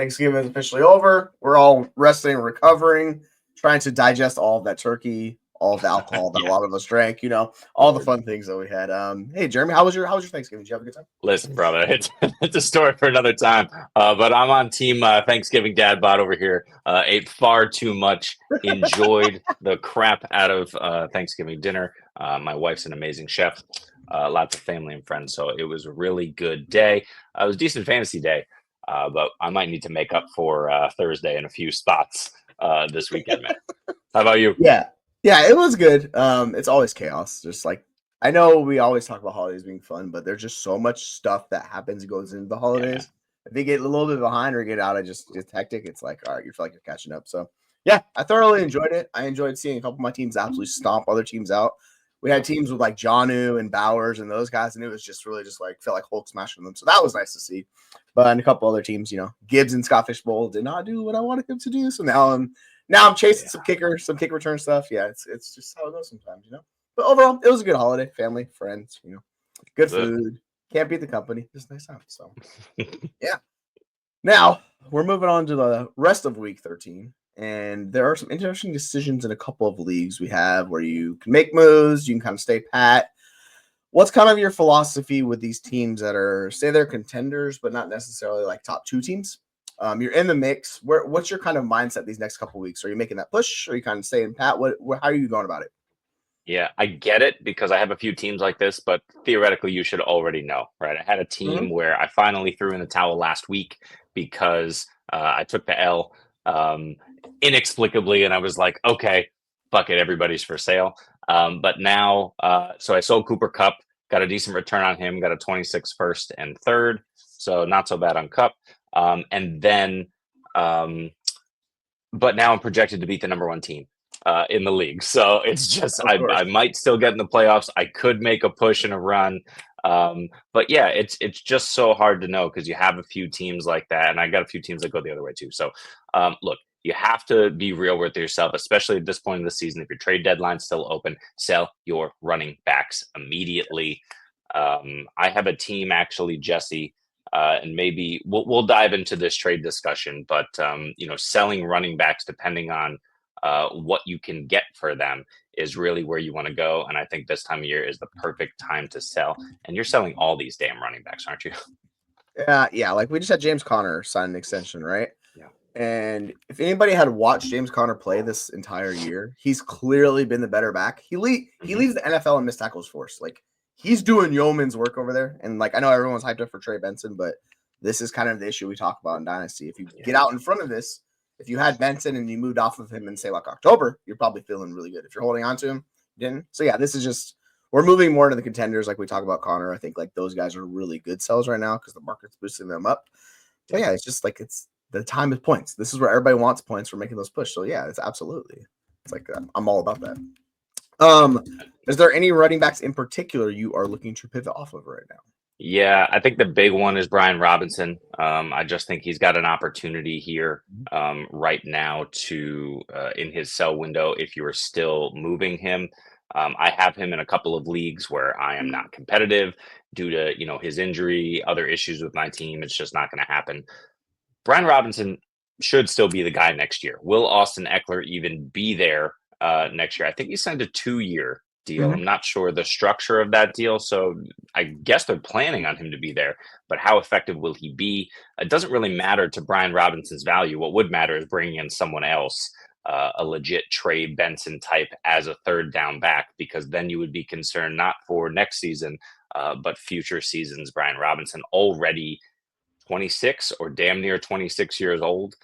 Thanksgiving is officially over. We're all resting, recovering, trying to digest all of that turkey, all of the alcohol that a lot of us drank. All the fun things that we had. Hey, Jeremy, how was your Thanksgiving? Did you have a good time? Listen, brother, it's a story for another time. But I'm on team Thanksgiving Dad Bod over here. Ate far too much. Enjoyed the crap out of Thanksgiving dinner. My wife's an amazing chef. Lots of family and friends, so it was a really good day. It was a decent fantasy day, but I might need to make up for Thursday in a few spots this weekend, man. How about you? Yeah, yeah, it was good. It's always chaos. Just like I know we always talk about holidays being fun, but there's just so much stuff that happens and goes into the Yeah, holidays. If they get a little bit behind or get out of just it's hectic, it's like all right, you feel like you're catching up. So yeah, I thoroughly enjoyed it. I enjoyed seeing a couple of my teams absolutely stomp other teams out. We had teams with like Janu and Bowers and those guys, and it was just really just like felt like Hulk smashing them. So that was nice to see. But and a couple other teams, Gibbs and Scott Fishbowl did not do what I wanted them to do. So now I'm chasing some kick return stuff. Yeah, it's just how it goes sometimes. But overall, it was a good holiday, family, friends, good food. Can't beat the company. Just nice time. So yeah. Now we're moving on to the rest of week 13. And there are some interesting decisions in a couple of leagues we have where you can make moves, you can kind of stay pat. What's kind of your philosophy with these teams that are, say, they're contenders, but not necessarily like top two teams? You're in the mix. What's your kind of mindset these next couple of weeks? Are you making that push? Or are you kind of staying pat? How are you going about it? Yeah, I get it because I have a few teams like this, but theoretically, you should already know, right? I had a Mm-hmm. team where I finally threw in the towel last week because I took the L inexplicably, and I was like, okay, fuck it, everybody's for sale. But now, so I sold Cooper Cup, got a decent return on him, got a 26 first and third, so not so bad on Cup. And then, but now I'm projected to beat the number one team in the league. So it's just Of I course. might still get in the playoffs. I could make a push and a run. But yeah, it's just so hard to know because you have a few teams like that, and I got a few teams that go the other way too. So look, you have to be real with yourself, especially at this point in the season. If your trade deadline's still open, sell your running backs immediately. I have a team actually, Jesse, and maybe we'll dive into this trade discussion, but selling running backs depending on what you can get for them is really where you want to go. And I think this time of year is the perfect time to sell. And you're selling all these damn running backs, aren't you? Yeah. Like we just had James Conner sign an extension, right? Yeah. And if anybody had watched James Conner play this entire year, he's clearly been the better back. He Hmm. leads the NFL in missed tackles force. Like he's doing yeoman's work over there. And like I know everyone's hyped up for Trey Benson, but this is kind of the issue we talk about in Dynasty. If you get Yeah. out in front of this, if you had Benson and you moved off of him in say like October, you're probably feeling really good. If you're holding on to him, you didn't. So yeah, this is just we're moving more into the contenders like we talk about Connor. I think like those guys are really good sells right now because the market's boosting them up. But Yeah. yeah, it's just like it's the time of points. This is where everybody wants points for making those push. So yeah, it's absolutely. It's like I'm all about that. Um, is there any running backs in particular you are looking to pivot off of right now? Yeah, I think the big one is Brian Robinson. I just think he's got an opportunity here right now to in his sell window if you are still moving him. I have him in a couple of leagues where I am not competitive due to his injury, other issues with my team. It's just not going to happen. Brian Robinson should still be the guy next year. Will Austin Eckler even be there next year? I think he signed a 2-year deal. Mm-hmm. I'm not sure the structure of that deal. So I guess they're planning on him to be there, but how effective will he be? It doesn't really matter to Brian Robinson's value. What would matter is bringing in someone else, a legit Trey Benson type as a third down back, because then you would be concerned not for next season, but future seasons. Brian Robinson already 26 or damn near 26 years old.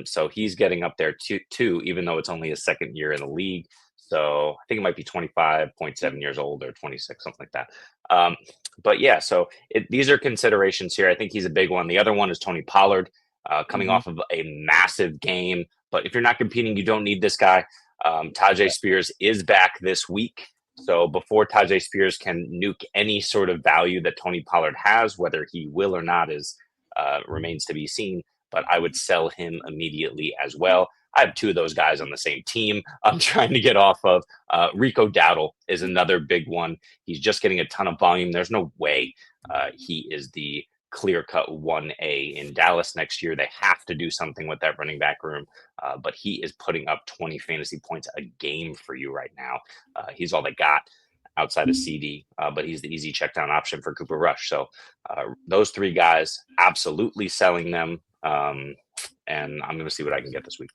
So he's getting up there too, even though it's only his second year in the league. So I think it might be 25.7 years old or 26, something like that. But yeah, so these are considerations here. I think he's a big one. The other one is Tony Pollard coming Mm-hmm. off of a massive game. But if you're not competing, you don't need this guy. Tajay Spears is back this week. So before Tajay Spears can nuke any sort of value that Tony Pollard has, whether he will or not is remains to be seen. But I would sell him immediately as well. I have two of those guys on the same team I'm trying to get off of. Rico Dowdle is another big one. He's just getting a ton of volume. There's no way he is the clear-cut 1A. In Dallas next year, they have to do something with that running back room, but he is putting up 20 fantasy points a game for you right now. He's all they got outside of CD, but he's the easy check down option for Cooper Rush. So those three guys, absolutely selling them, and I'm going to see what I can get this week.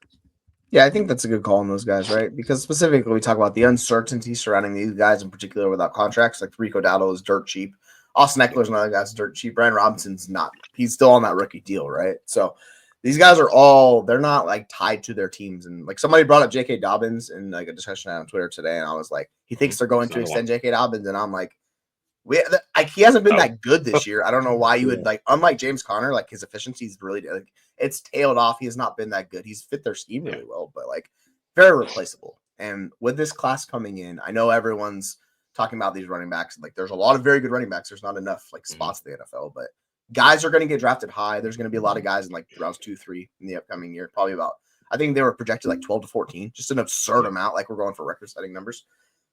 Yeah, I think that's a good call on those guys, right? Because specifically, we talk about the uncertainty surrounding these guys in particular without contracts. Like Rico Dowdle is dirt cheap. Austin Eckler's another guy's dirt cheap. Brian Robinson's not. He's still on that rookie deal, right? So these guys are all, they're not like tied to their teams. And like somebody brought up J.K. Dobbins in like a discussion on Twitter today, and I was like, he thinks they're going to extend J.K. Dobbins, and I'm like, he hasn't been that good this year. I don't know why you would like, unlike James Conner, like his efficiency is really like, it's tailed off. He has not been that good. He's fit their scheme really well, but like very replaceable. And with this class coming in, I know everyone's talking about these running backs. Like there's a lot of very good running backs. There's not enough like spots in the NFL, but guys are going to get drafted high. There's going to be a lot of guys in like rounds 2, 3 in the upcoming year. Probably about, I think they were projected like 12 to 14, just an absurd amount. Like we're going for record setting numbers.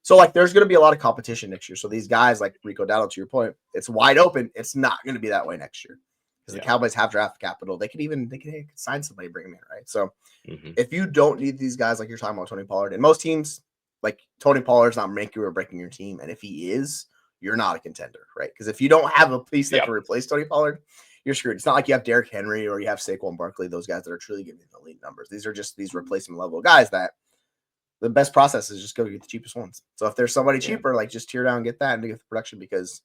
So, like, there's going to be a lot of competition next year. So, these guys, like Rico Dowdle, to your point, it's wide open. It's not going to be that way next year because the Cowboys have draft capital. They can sign somebody, bring them in, right? So, if you don't need these guys, like you're talking about Tony Pollard, and most teams, like Tony Pollard's not making or breaking your team. And if he is, you're not a contender, right? Because if you don't have a piece that can replace Tony Pollard, you're screwed. It's not like you have Derrick Henry or you have Saquon Barkley, those guys that are truly giving elite numbers. These are just these replacement level guys that the best process is just go get the cheapest ones. So if there's somebody cheaper, like just tear down, get that, and get the production. Because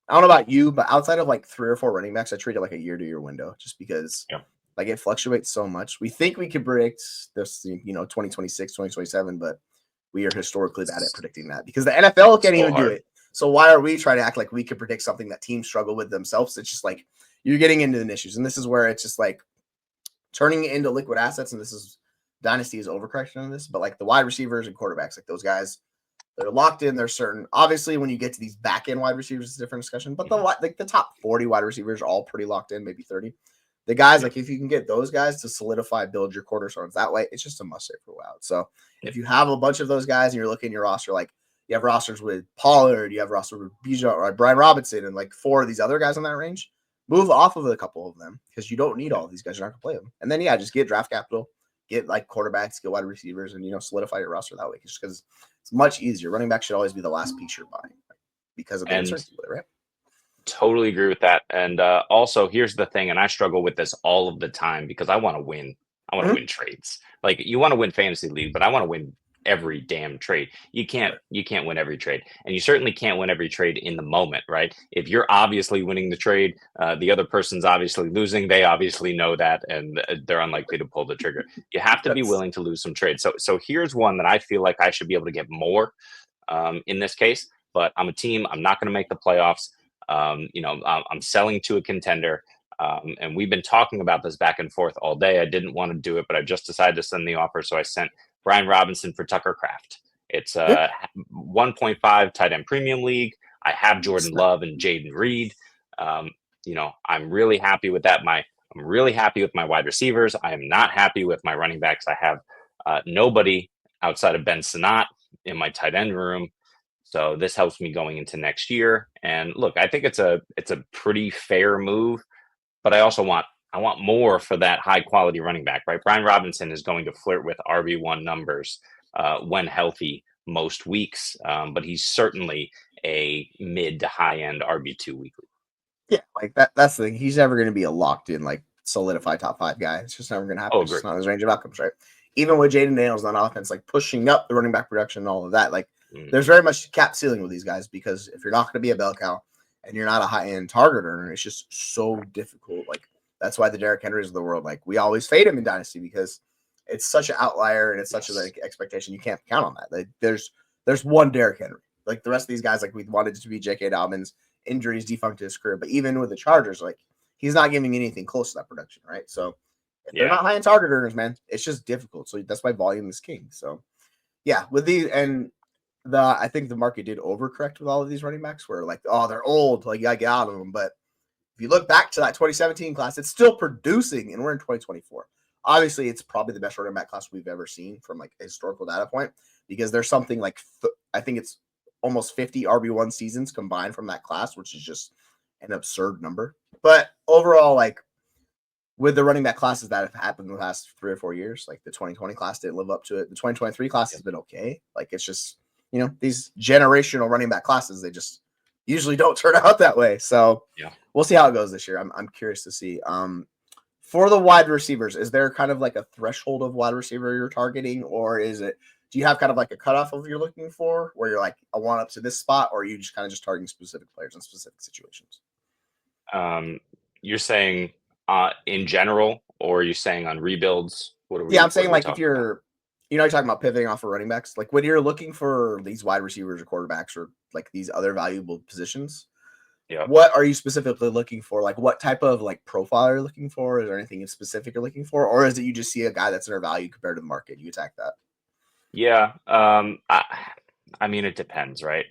I don't know about you, but outside of like 3 or 4 running backs, I treat it like a year-to-year window, just because like it fluctuates so much. We think we could predict this, 2026, 2027, but we are historically bad at predicting that because the NFL can't even do it. So why are we trying to act like we could predict something that teams struggle with themselves? It's just like you're getting into the issues, and this is where it's just like turning it into liquid assets, and this is. Dynasty is overcorrection on this, but like the wide receivers and quarterbacks, like those guys, they're locked in. They're certain. Obviously, when you get to these back end wide receivers, it's a different discussion. But the top 40 wide receivers are all pretty locked in, maybe 30. The guys, like if you can get those guys to solidify, build your cornerstones that way, it's just a must say for a while. So if you have a bunch of those guys and you're looking at your roster, like you have rosters with Pollard, you have rosters with Bijan or Brian Robinson, and like 4 of these other guys in that range, move off of a couple of them because you don't need all of these guys. You're not gonna play them. And then just get draft capital. Get like quarterbacks, get wide receivers, and solidify your roster that way. Just because it's much easier. Running back should always be the last piece you're buying because of the uncertainty, right? Totally agree with that. And also, here's the thing, and I struggle with this all of the time because I want to win. I want to win trades. Like you want to win fantasy league, but I want to win every damn trade. You can't win every trade, and you certainly can't win every trade in the moment, right? If you're obviously winning the trade, the other person's obviously losing. They obviously know that, and they're unlikely to pull the trigger. You have to be willing to lose some trades. So here's one that I feel like I should be able to get more in this case. But I'm a team. I'm not going to make the playoffs. I'm selling to a contender. And we've been talking about this back and forth all day. I didn't want to do it, but I just decided to send the offer. So I sent Brian Robinson for Tucker Kraft. It's a 1.5 tight end premium league. I have Jordan Love and Jaden Reed. I'm really happy with that. I'm really happy with my wide receivers. I am not happy with my running backs. I have nobody outside of Ben Sinnott in my tight end room. So this helps me going into next year. And look, I think it's a pretty fair move, but I also want more for that high quality running back, right? Brian Robinson is going to flirt with RB1 numbers when healthy most weeks, but he's certainly a mid to high end RB2 weekly. Yeah, like that's the thing. He's never going to be a locked in, like solidified top 5 guy. It's just never going to happen. It's just not his range of outcomes, right? Even with Jaden Daniels on offense, like pushing up the running back production and all of that, like there's very much cap ceiling with these guys because if you're not going to be a bell cow and you're not a high end target earner, it's just so difficult. Like that's why the Derrick Henrys of the world, like we always fade him in Dynasty because it's such an outlier and it's such a like expectation. You can't count on that. Like there's one Derrick Henry. Like the rest of these guys, like we wanted it to be J.K. Dobbins. Injuries defuncted his career, but even with the Chargers, like he's not giving anything close to that production, right? So if they're not high end target earners, man, it's just difficult. So that's why volume is king. So yeah, with these and I think the market did overcorrect with all of these running backs where like, oh, they're old, like you gotta get out of them. But if you look back to that 2017 class, it's still producing, and we're in 2024. Obviously, it's probably the best running back class we've ever seen from like a historical data point because there's something like I think it's almost 50 RB1 seasons combined from that class, which is just an absurd number. But overall, like with the running back classes that have happened in the last 3 or 4 years, like the 2020 class didn't live up to it. The 2023 class has been okay. Like it's just, these generational running back classes, they just usually don't turn out that way. So we'll see how it goes this year. I'm curious to see. For the wide receivers, is there kind of like a threshold of wide receiver you're targeting, or do you have kind of like a cutoff of you're looking for where you're like, I want up to this spot, or are you just kind of just targeting specific players in specific situations? You're saying in general, or are you saying on rebuilds? I'm saying like if you're, you're talking about pivoting off of running backs, like when you're looking for these wide receivers or quarterbacks or like these other valuable positions, what are you specifically looking for? Like what type of like profile are you looking for? Is there anything specific you're looking for? Or is it you just see a guy that's undervalued compared to the market? You attack that. Yeah. I mean, it depends, right?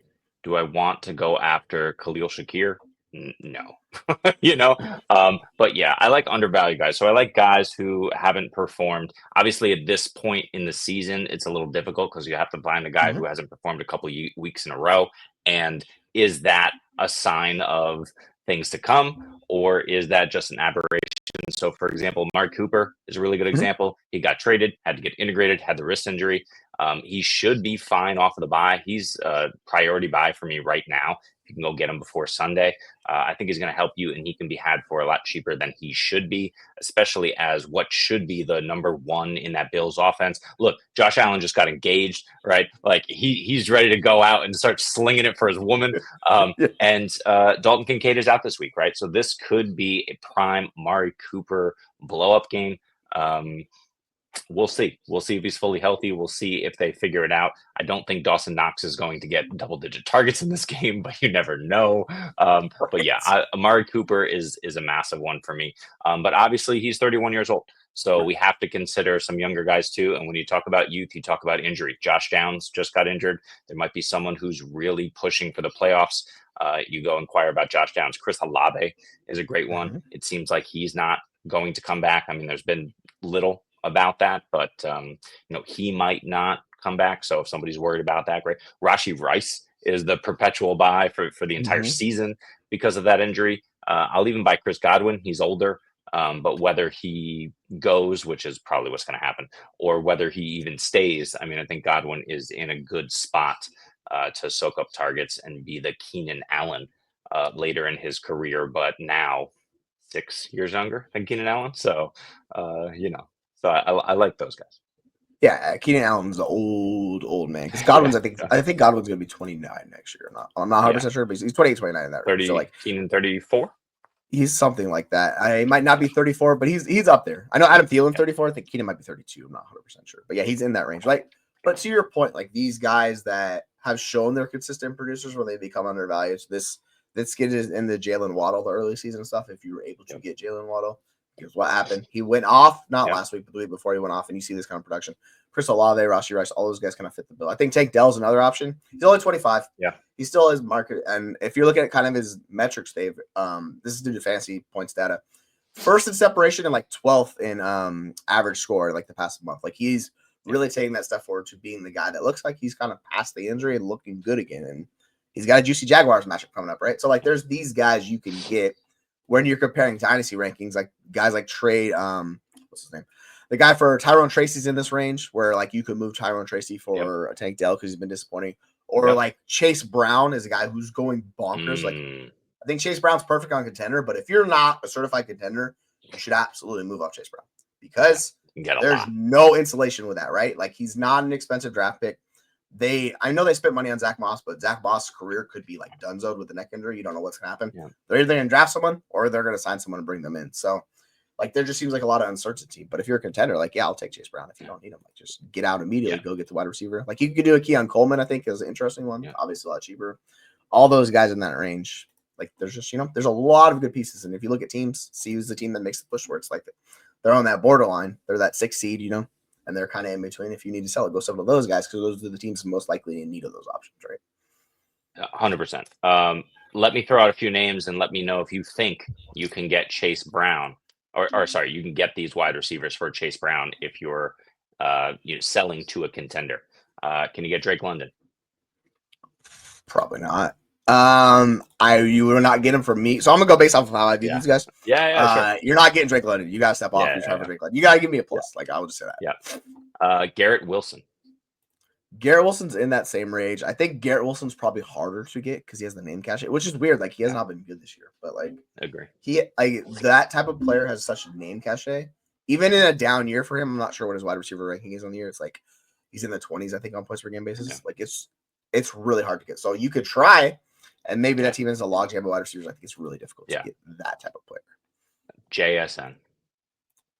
Do I want to go after Khalil Shakir? No. But yeah, I like undervalued guys. So I like guys who haven't performed. Obviously, at this point in the season, it's a little difficult because you have to find a guy who hasn't performed a couple weeks in a row. And is that a sign of things to come, or is that just an aberration? So, for example, Mark Cooper is a really good example. He got traded, had to get integrated, had the wrist injury. He should be fine off of the bye. He's a priority buy for me right now. You can go get him before Sunday. I think he's going to help you, and he can be had for a lot cheaper than he should be, especially as what should be the number one in that Bills offense. Look, Josh Allen just got engaged, right? Like he's ready to go out and start slinging it for his woman. And Dalton Kincaid is out this week, right? So this could be a prime Mari Cooper blow-up game. We'll see. We'll see if he's fully healthy. We'll see if they figure it out. I don't think Dawson Knox is going to get double-digit targets in this game, but you never know. But yeah, Amari Cooper is a massive one for me. But obviously, he's 31 years old. So we have to consider some younger guys too. And when you talk about youth, you talk about injury. Josh Downs just got injured. There might be someone who's really pushing for the playoffs. You go inquire about Josh Downs. Chris Olave is a great one. It seems like he's not going to come back. I mean, there's been little about that, but he might not come back. So if somebody's worried about that, great. Rashee Rice is the perpetual buy for the entire season because of that injury. I'll even buy Chris Godwin. He's older, but whether he goes, which is probably what's going to happen, or whether he even stays, I mean, I think Godwin is in a good spot to soak up targets and be the Keenan Allen later in his career, but now 6 years younger than Keenan Allen. So, So I like those guys. Yeah, Keenan Allen's the old man. Because Godwin's, I think Godwin's going to be 29 next year. I'm not 100% sure, but he's 28, 29 in that range. 30, so like Keenan 34? He's something like that. I might not be 34, but he's up there. I know Adam Thielen's 34. I think Keenan might be 32. I'm not 100% sure. But yeah, he's in that range. Like, but to your point, like these guys that have shown they're consistent producers when they become undervalued. So this kid is in the Jalen Waddle, the early season stuff. If you were able to get Jalen Waddle, here's what happened. He went off, not last week, but the week before he went off, and you see this kind of production. Chris Olave, Rashee Rice, all those guys kind of fit the bill. I think Tank Dell's another option. He's only 25. Yeah. He still has market. And if you're looking at kind of his metrics, Dave, this is due to fancy points data. First in separation and like 12th in average score like the past month. Like he's really taking that step forward to being the guy that looks like he's kind of past the injury and looking good again. And he's got a juicy Jaguars matchup coming up, right? So like there's these guys you can get when you're comparing dynasty rankings, like guys like Trey, what's his name? The guy for Tyrone Tracy's in this range where like you could move Tyrone Tracy for a Tank Dell because he's been disappointing. Or like Chase Brown is a guy who's going bonkers. Like I think Chase Brown's perfect on contender, but if you're not a certified contender, you should absolutely move off Chase Brown because there's no insulation with that, right? Like he's not an expensive draft pick. I know they spent money on Zach Moss, but Zach Moss' career could be like donezoed with the neck injury. You don't know what's gonna happen. Yeah. They're either gonna draft someone or they're gonna sign someone and bring them in. So like there just seems like a lot of uncertainty. But if you're a contender, like I'll take Chase Brown if you don't need him. Like just get out immediately, go get the wide receiver. Like you could do a Keon Coleman, I think is an interesting one. Yeah. Obviously a lot cheaper. All those guys in that range. Like there's just, there's a lot of good pieces. And if you look at teams, see who's the team that makes the push where it's like they're on that borderline. They're that 6th seed, and they're kind of in between. If you need to sell it, go sell to those guys because those are the teams most likely in need of those options, right? 100%. Let me throw out a few names and let me know if you think you can get Chase Brown or sorry, you can get these wide receivers for Chase Brown if you're selling to a contender. Can you get Drake London? Probably not. You will not get him from me. So I'm gonna go based off of how I view these guys. Sure. You're not getting Drake London. You gotta step off. You're trying for Drake London. You gotta give me a plus. Like I will just say that. Yeah. Garrett Wilson. Garrett Wilson's in that same range. I think Garrett Wilson's probably harder to get because he has the name cachet, which is weird. Like he has not been good this year, but like agree. He like that type of player has such a name cachet. Even in a down year for him, I'm not sure what his wide receiver ranking is on the year. It's like he's in the 20s, I think, on points per game basis. Yeah. Like it's really hard to get. So you could try, and maybe that team has a logjam of wide receivers. I think it's really difficult to get that type of player.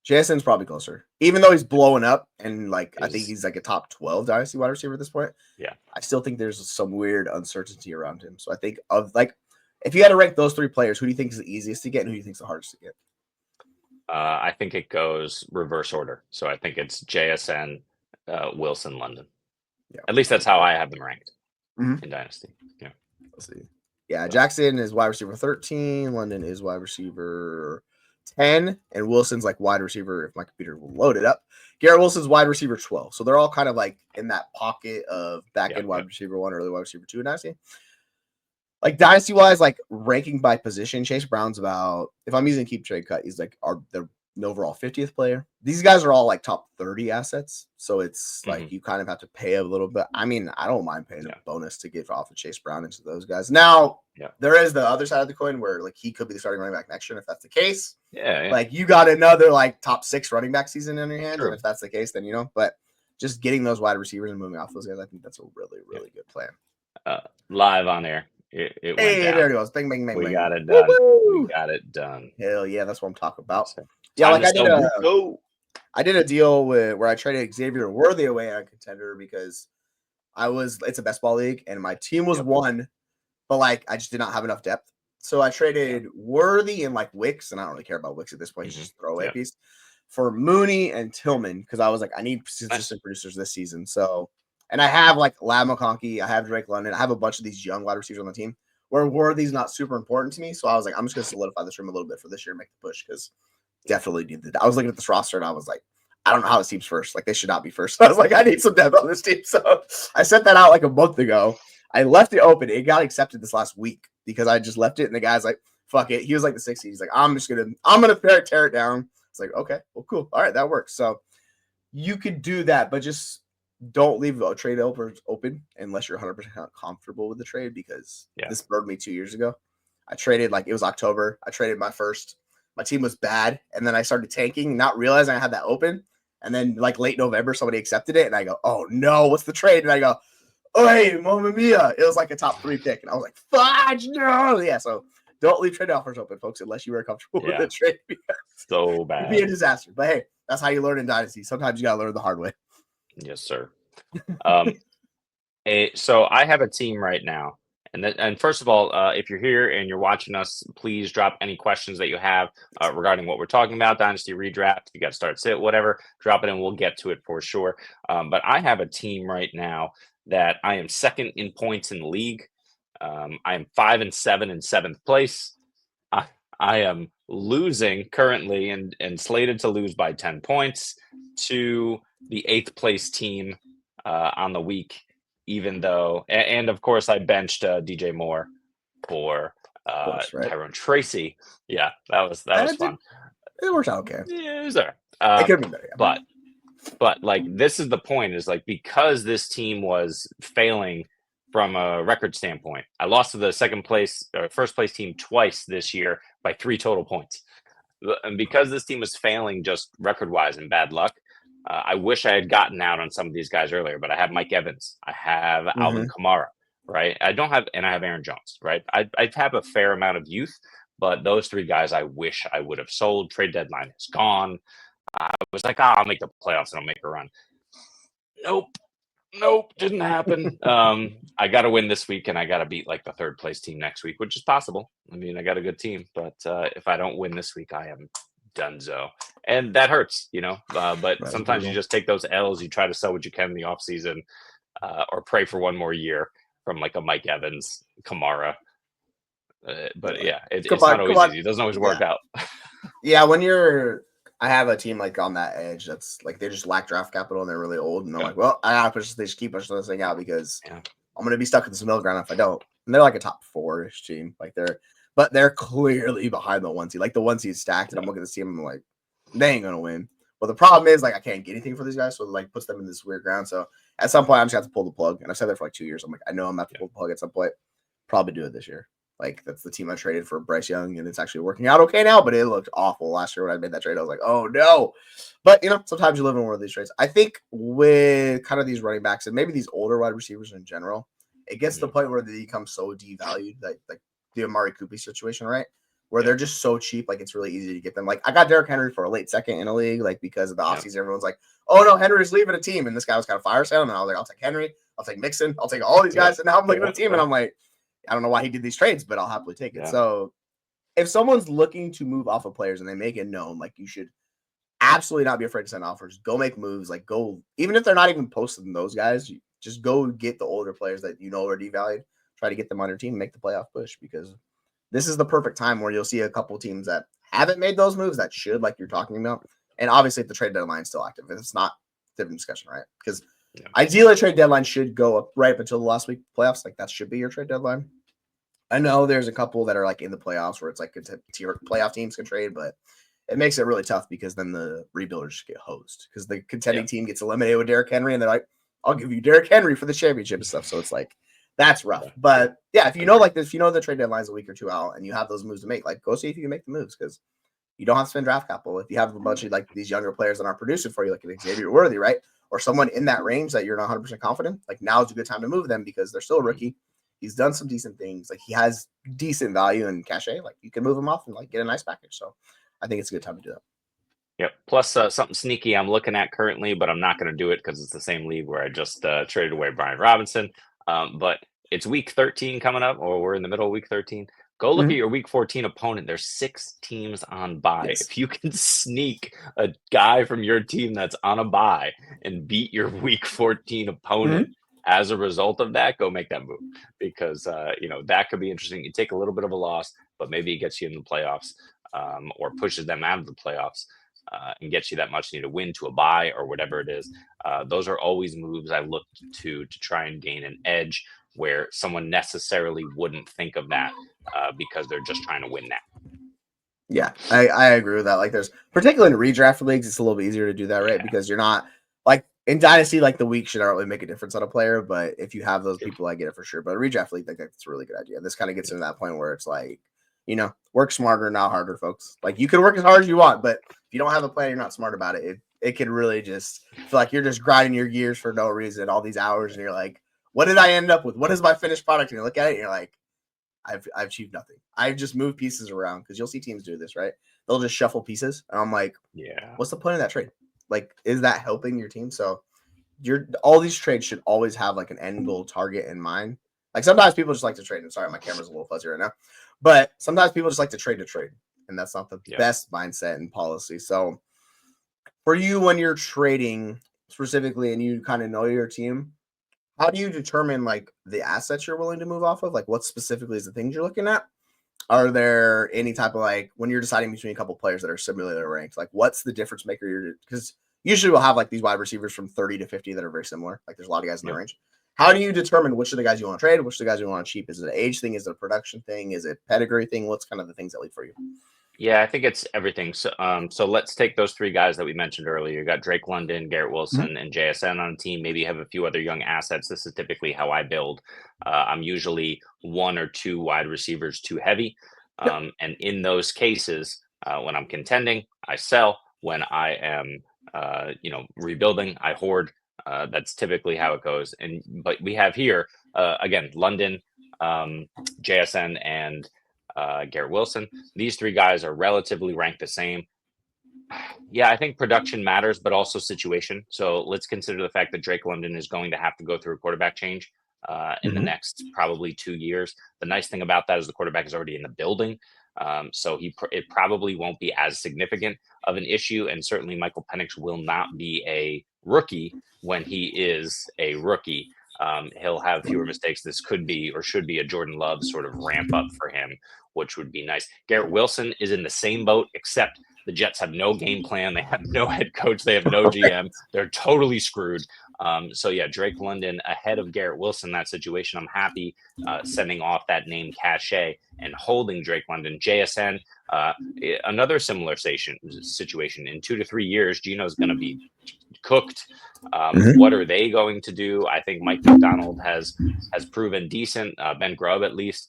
JSN's probably closer, even though he's blowing up, and like I think he's like a top 12 dynasty wide receiver at this point. Yeah, I still think there's some weird uncertainty around him. So I think of like if you had to rank those three players, who do you think is the easiest to get, and who do you think is the hardest to get? I think it goes reverse order. So I think it's JSN, Wilson, London. Yeah, at least that's how I have them ranked in Dynasty. Yeah, let's see. Yeah, Jackson is wide receiver 13. London is wide receiver 10, and Wilson's like wide receiver, if my computer will load it up. Garrett Wilson's wide receiver 12. So they're all kind of like in that pocket of back end wide receiver 1, early wide receiver 2 in Dynasty. Like Dynasty wise, like ranking by position, Chase Brown's about, if I'm using keep trade cut, he's like the overall 50th player. These guys are all like top 30 assets. So it's like you kind of have to pay a little bit. I mean, I don't mind paying a bonus to get off of Chase Brown into those guys. Now, there is the other side of the coin where like he could be the starting running back next year. And if that's the case, like you got another like top 6 running back season in your hands. And if that's the case, then but just getting those wide receivers and moving off those guys, I think that's a really, really good plan. Live on air. It went down. There it goes. Bing, bing, bing, we bing. Got it done. Woo-hoo! We got it done. Hell yeah, that's what I'm talking about. Yeah, like I did a deal where I traded Xavier Worthy away on Contender because it's a best ball league and my team was one, but like I just did not have enough depth. So I traded Worthy and like Wicks, and I don't really care about Wicks at this point. He's just a throwaway piece for Mooney and Tillman because I was like, I need consistent producers this season. So, and I have like Lab McConkey, I have Drake London, I have a bunch of these young wide receivers on the team where Worthy's not super important to me. So I was like, I'm just going to solidify this room a little bit for this year and make the push because definitely need I was looking at this roster and I was like, I don't know how this team's first. Like they should not be first. So I was like, I need some depth on this team. So I sent that out like a month ago. I left it open. It got accepted this last week because I just left it. And the guy's like, fuck it. He was like the 60s. He's like, I'm going to tear it down. It's like, okay, well, cool. All right. That works. So you could do that, but just don't leave a trade open unless you're 100% comfortable with the trade because this burned me 2 years ago. I traded it was October. I traded my team was bad. And then I started tanking, not realizing I had that open. And then like late November, somebody accepted it. And I go, oh no, what's the trade? And I go, oh, hey, Mamma Mia. It was like a top 3 pick. And I was like, fudge, no. Yeah. So don't leave trade offers open, folks, unless you are comfortable with the trade. So bad. It'd be a disaster. But hey, that's how you learn in Dynasty. Sometimes you got to learn the hard way. Yes, sir. So I have a team right now. And first of all, if you're here and you're watching us, please drop any questions that you have regarding what we're talking about, Dynasty Redraft. If you got to start, sit, whatever, drop it and we'll get to it for sure. But I have a team right now that I am second in points in the league. I am 5-7 in 7th place. I am losing currently and slated to lose by 10 points to the 8th place team on the week, even though, and of course I benched DJ Moore for Tyrone Tracy. Yeah, that was fun. It worked out okay. Yeah, it was there. It could be better. Yeah. But like this is the point is like because this team was failing from a record standpoint, I lost to the first place team twice this year by 3 total points. And because this team was failing just record wise and bad luck, I wish I had gotten out on some of these guys earlier, but I have Mike Evans. I have Alvin Kamara, right? I have Aaron Jones, right? I have a fair amount of youth, but those 3 guys I wish I would have sold. Trade deadline is gone. I was like, I'll make the playoffs and I'll make a run. Nope, didn't happen. I got to win this week and I got to beat like the 3rd place team next week, which is possible. I mean, I got a good team, but if I don't win this week, I am donezo. And that hurts, but sometimes you just take those L's, you try to sell what you can in the offseason or pray for one more year from like a Mike Evans, Kamara. But yeah, it's not always easy. It doesn't always work out. Yeah, I have a team like on that edge that's like they just lack draft capital and they're really old and they're like, well, I gotta keep pushing this thing out because I'm gonna be stuck in this middle ground if I don't. And they're like a top 4-ish team. But they're clearly behind the 1 seed. Like the 1 seed stacked, and I'm looking to see them. I'm like, they ain't gonna win. But the problem is, like, I can't get anything for these guys, so it like puts them in this weird ground. So at some point, I'm just gonna have to pull the plug. And I've said that for like 2 years. I'm like, I know I'm gonna have to pull the plug at some point. Probably do it this year. Like that's the team I traded for Bryce Young, and it's actually working out okay now. But it looked awful last year when I made that trade. I was like, oh no. But sometimes you live in one of these trades. I think with kind of these running backs and maybe these older wide receivers in general, it gets to the point where they become so devalued that like the Amari Cooper situation, right? Where they're just so cheap, like it's really easy to get them. Like I got Derrick Henry for a late second in a league, like because of the offseason, everyone's like, "Oh no, Henry's leaving a team," and this guy was kind of fire sale, and I was like, "I'll take Henry, I'll take Mixon, I'll take all these guys," and now I'm looking at a team, and I'm like, I don't know why he did these trades, but I'll happily take it. So if someone's looking to move off of players and they make it known, like you should absolutely not be afraid to send offers. Go make moves, like go even if they're not even posting those guys, just go get the older players that are devalued. Try to get them on your team and make the playoff push because this is the perfect time where you'll see a couple teams that haven't made those moves that should, like you're talking about. And obviously, if the trade deadline is still active, if it's not, different discussion, right? Because ideally, a trade deadline should go up right up until the last week playoffs. Like that should be your trade deadline. I know there's a couple that are like in the playoffs where it's like playoff teams can trade, but it makes it really tough because then the rebuilders get hosed because the contending team gets eliminated with Derrick Henry, and they're like, "I'll give you Derrick Henry for the championship and stuff." So it's like. That's rough. But yeah, if you know like this, if you know the trade deadline's a week or two out and you have those moves to make, like go see if you can make the moves because you don't have to spend draft capital. If you have a bunch of like these younger players that aren't producing for you, like an Xavier Worthy, right? Or someone in that range that you're not 100% confident, like now is a good time to move them because they're still a rookie. He's done some decent things. Like he has decent value and cachet. Like you can move him off and like get a nice package. So I think it's a good time to do that. Yep. Plus something sneaky I'm looking at currently, but I'm not going to do it because it's the same league where I just traded away Brian Robinson. But it's week 13 coming up, or we're in the middle of week 13. Go look at your week 14 opponent. There's 6 teams on bye. Yes. If you can sneak a guy from your team that's on a bye and beat your week 14 opponent as a result of that, go make that move because that could be interesting. You take a little bit of a loss, but maybe it gets you in the playoffs or pushes them out of the playoffs. And gets you that much needed win to a bye or whatever it is. Those are always moves I look to try and gain an edge where someone necessarily wouldn't think of that because they're just trying to win now. Yeah, I agree with that. Like there's particularly in redraft leagues, it's a little bit easier to do that, right? Because you're not like in Dynasty, like the week should not really make a difference on a player, but if you have those people, I get it for sure. But a redraft league, like that's a really good idea. This kind of gets into that point where it's like, work smarter, not harder, folks. Like you can work as hard as you want, but if you don't have a plan, you're not smart about it. It can really just feel like you're just grinding your gears for no reason, all these hours, and you're like, what did I end up with? What is my finished product? And you look at it, and you're like, I've achieved nothing. I've just moved pieces around because you'll see teams do this, right? They'll just shuffle pieces, and I'm like, what's the point of that trade? Like, is that helping your team? So, all these trades should always have like an end goal target in mind. Like sometimes people just like to trade. I'm sorry, my camera's a little fuzzy right now, but sometimes people just like to trade, and that's not the best mindset and policy. So, for you, when you're trading specifically, and you kind of know your team, how do you determine like the assets you're willing to move off of? Like, what specifically is the things you're looking at? Are there any type of like when you're deciding between a couple players that are similarly ranked? Like, what's the difference maker? Because usually we'll have like these wide receivers from 30 to 50 that are very similar. Like, there's a lot of guys in the range. How do you determine which of the guys you want to trade, which of the guys you want to cheap? Is it an age thing? Is it a production thing? Is it pedigree thing? What's kind of the things that lead for you? Yeah, I think it's everything. So let's take those 3 guys that we mentioned earlier. You got Drake London, Garrett Wilson, and JSN on a team. Maybe have a few other young assets. This is typically how I build. I'm usually 1 or 2 wide receivers too heavy. And in those cases, when I'm contending, I sell. When I am, rebuilding, I hoard. That's typically how it goes. But we have here, again, London, JSN, and Garrett Wilson. These 3 guys are relatively ranked the same. Yeah, I think production matters, but also situation. So let's consider the fact that Drake London is going to have to go through a quarterback change in the next probably 2 years. The nice thing about that is the quarterback is already in the building. So it probably won't be as significant of an issue. And certainly Michael Penix will not be a rookie when he is a rookie. He'll have fewer mistakes. This could be or should be a Jordan Love sort of ramp up for him, which would be nice. Garrett Wilson is in the same boat, except the Jets have no game plan. They have no head coach. They have no GM. They're totally screwed. So yeah, Drake London ahead of Garrett Wilson in that situation. I'm happy sending off that name cachet and holding Drake London. JSN, another similar situation. In 2 to 3 years, Gino's going to be cooked. What are they going to do? I think Mike McDonald has proven decent. Ben Grubb, at least.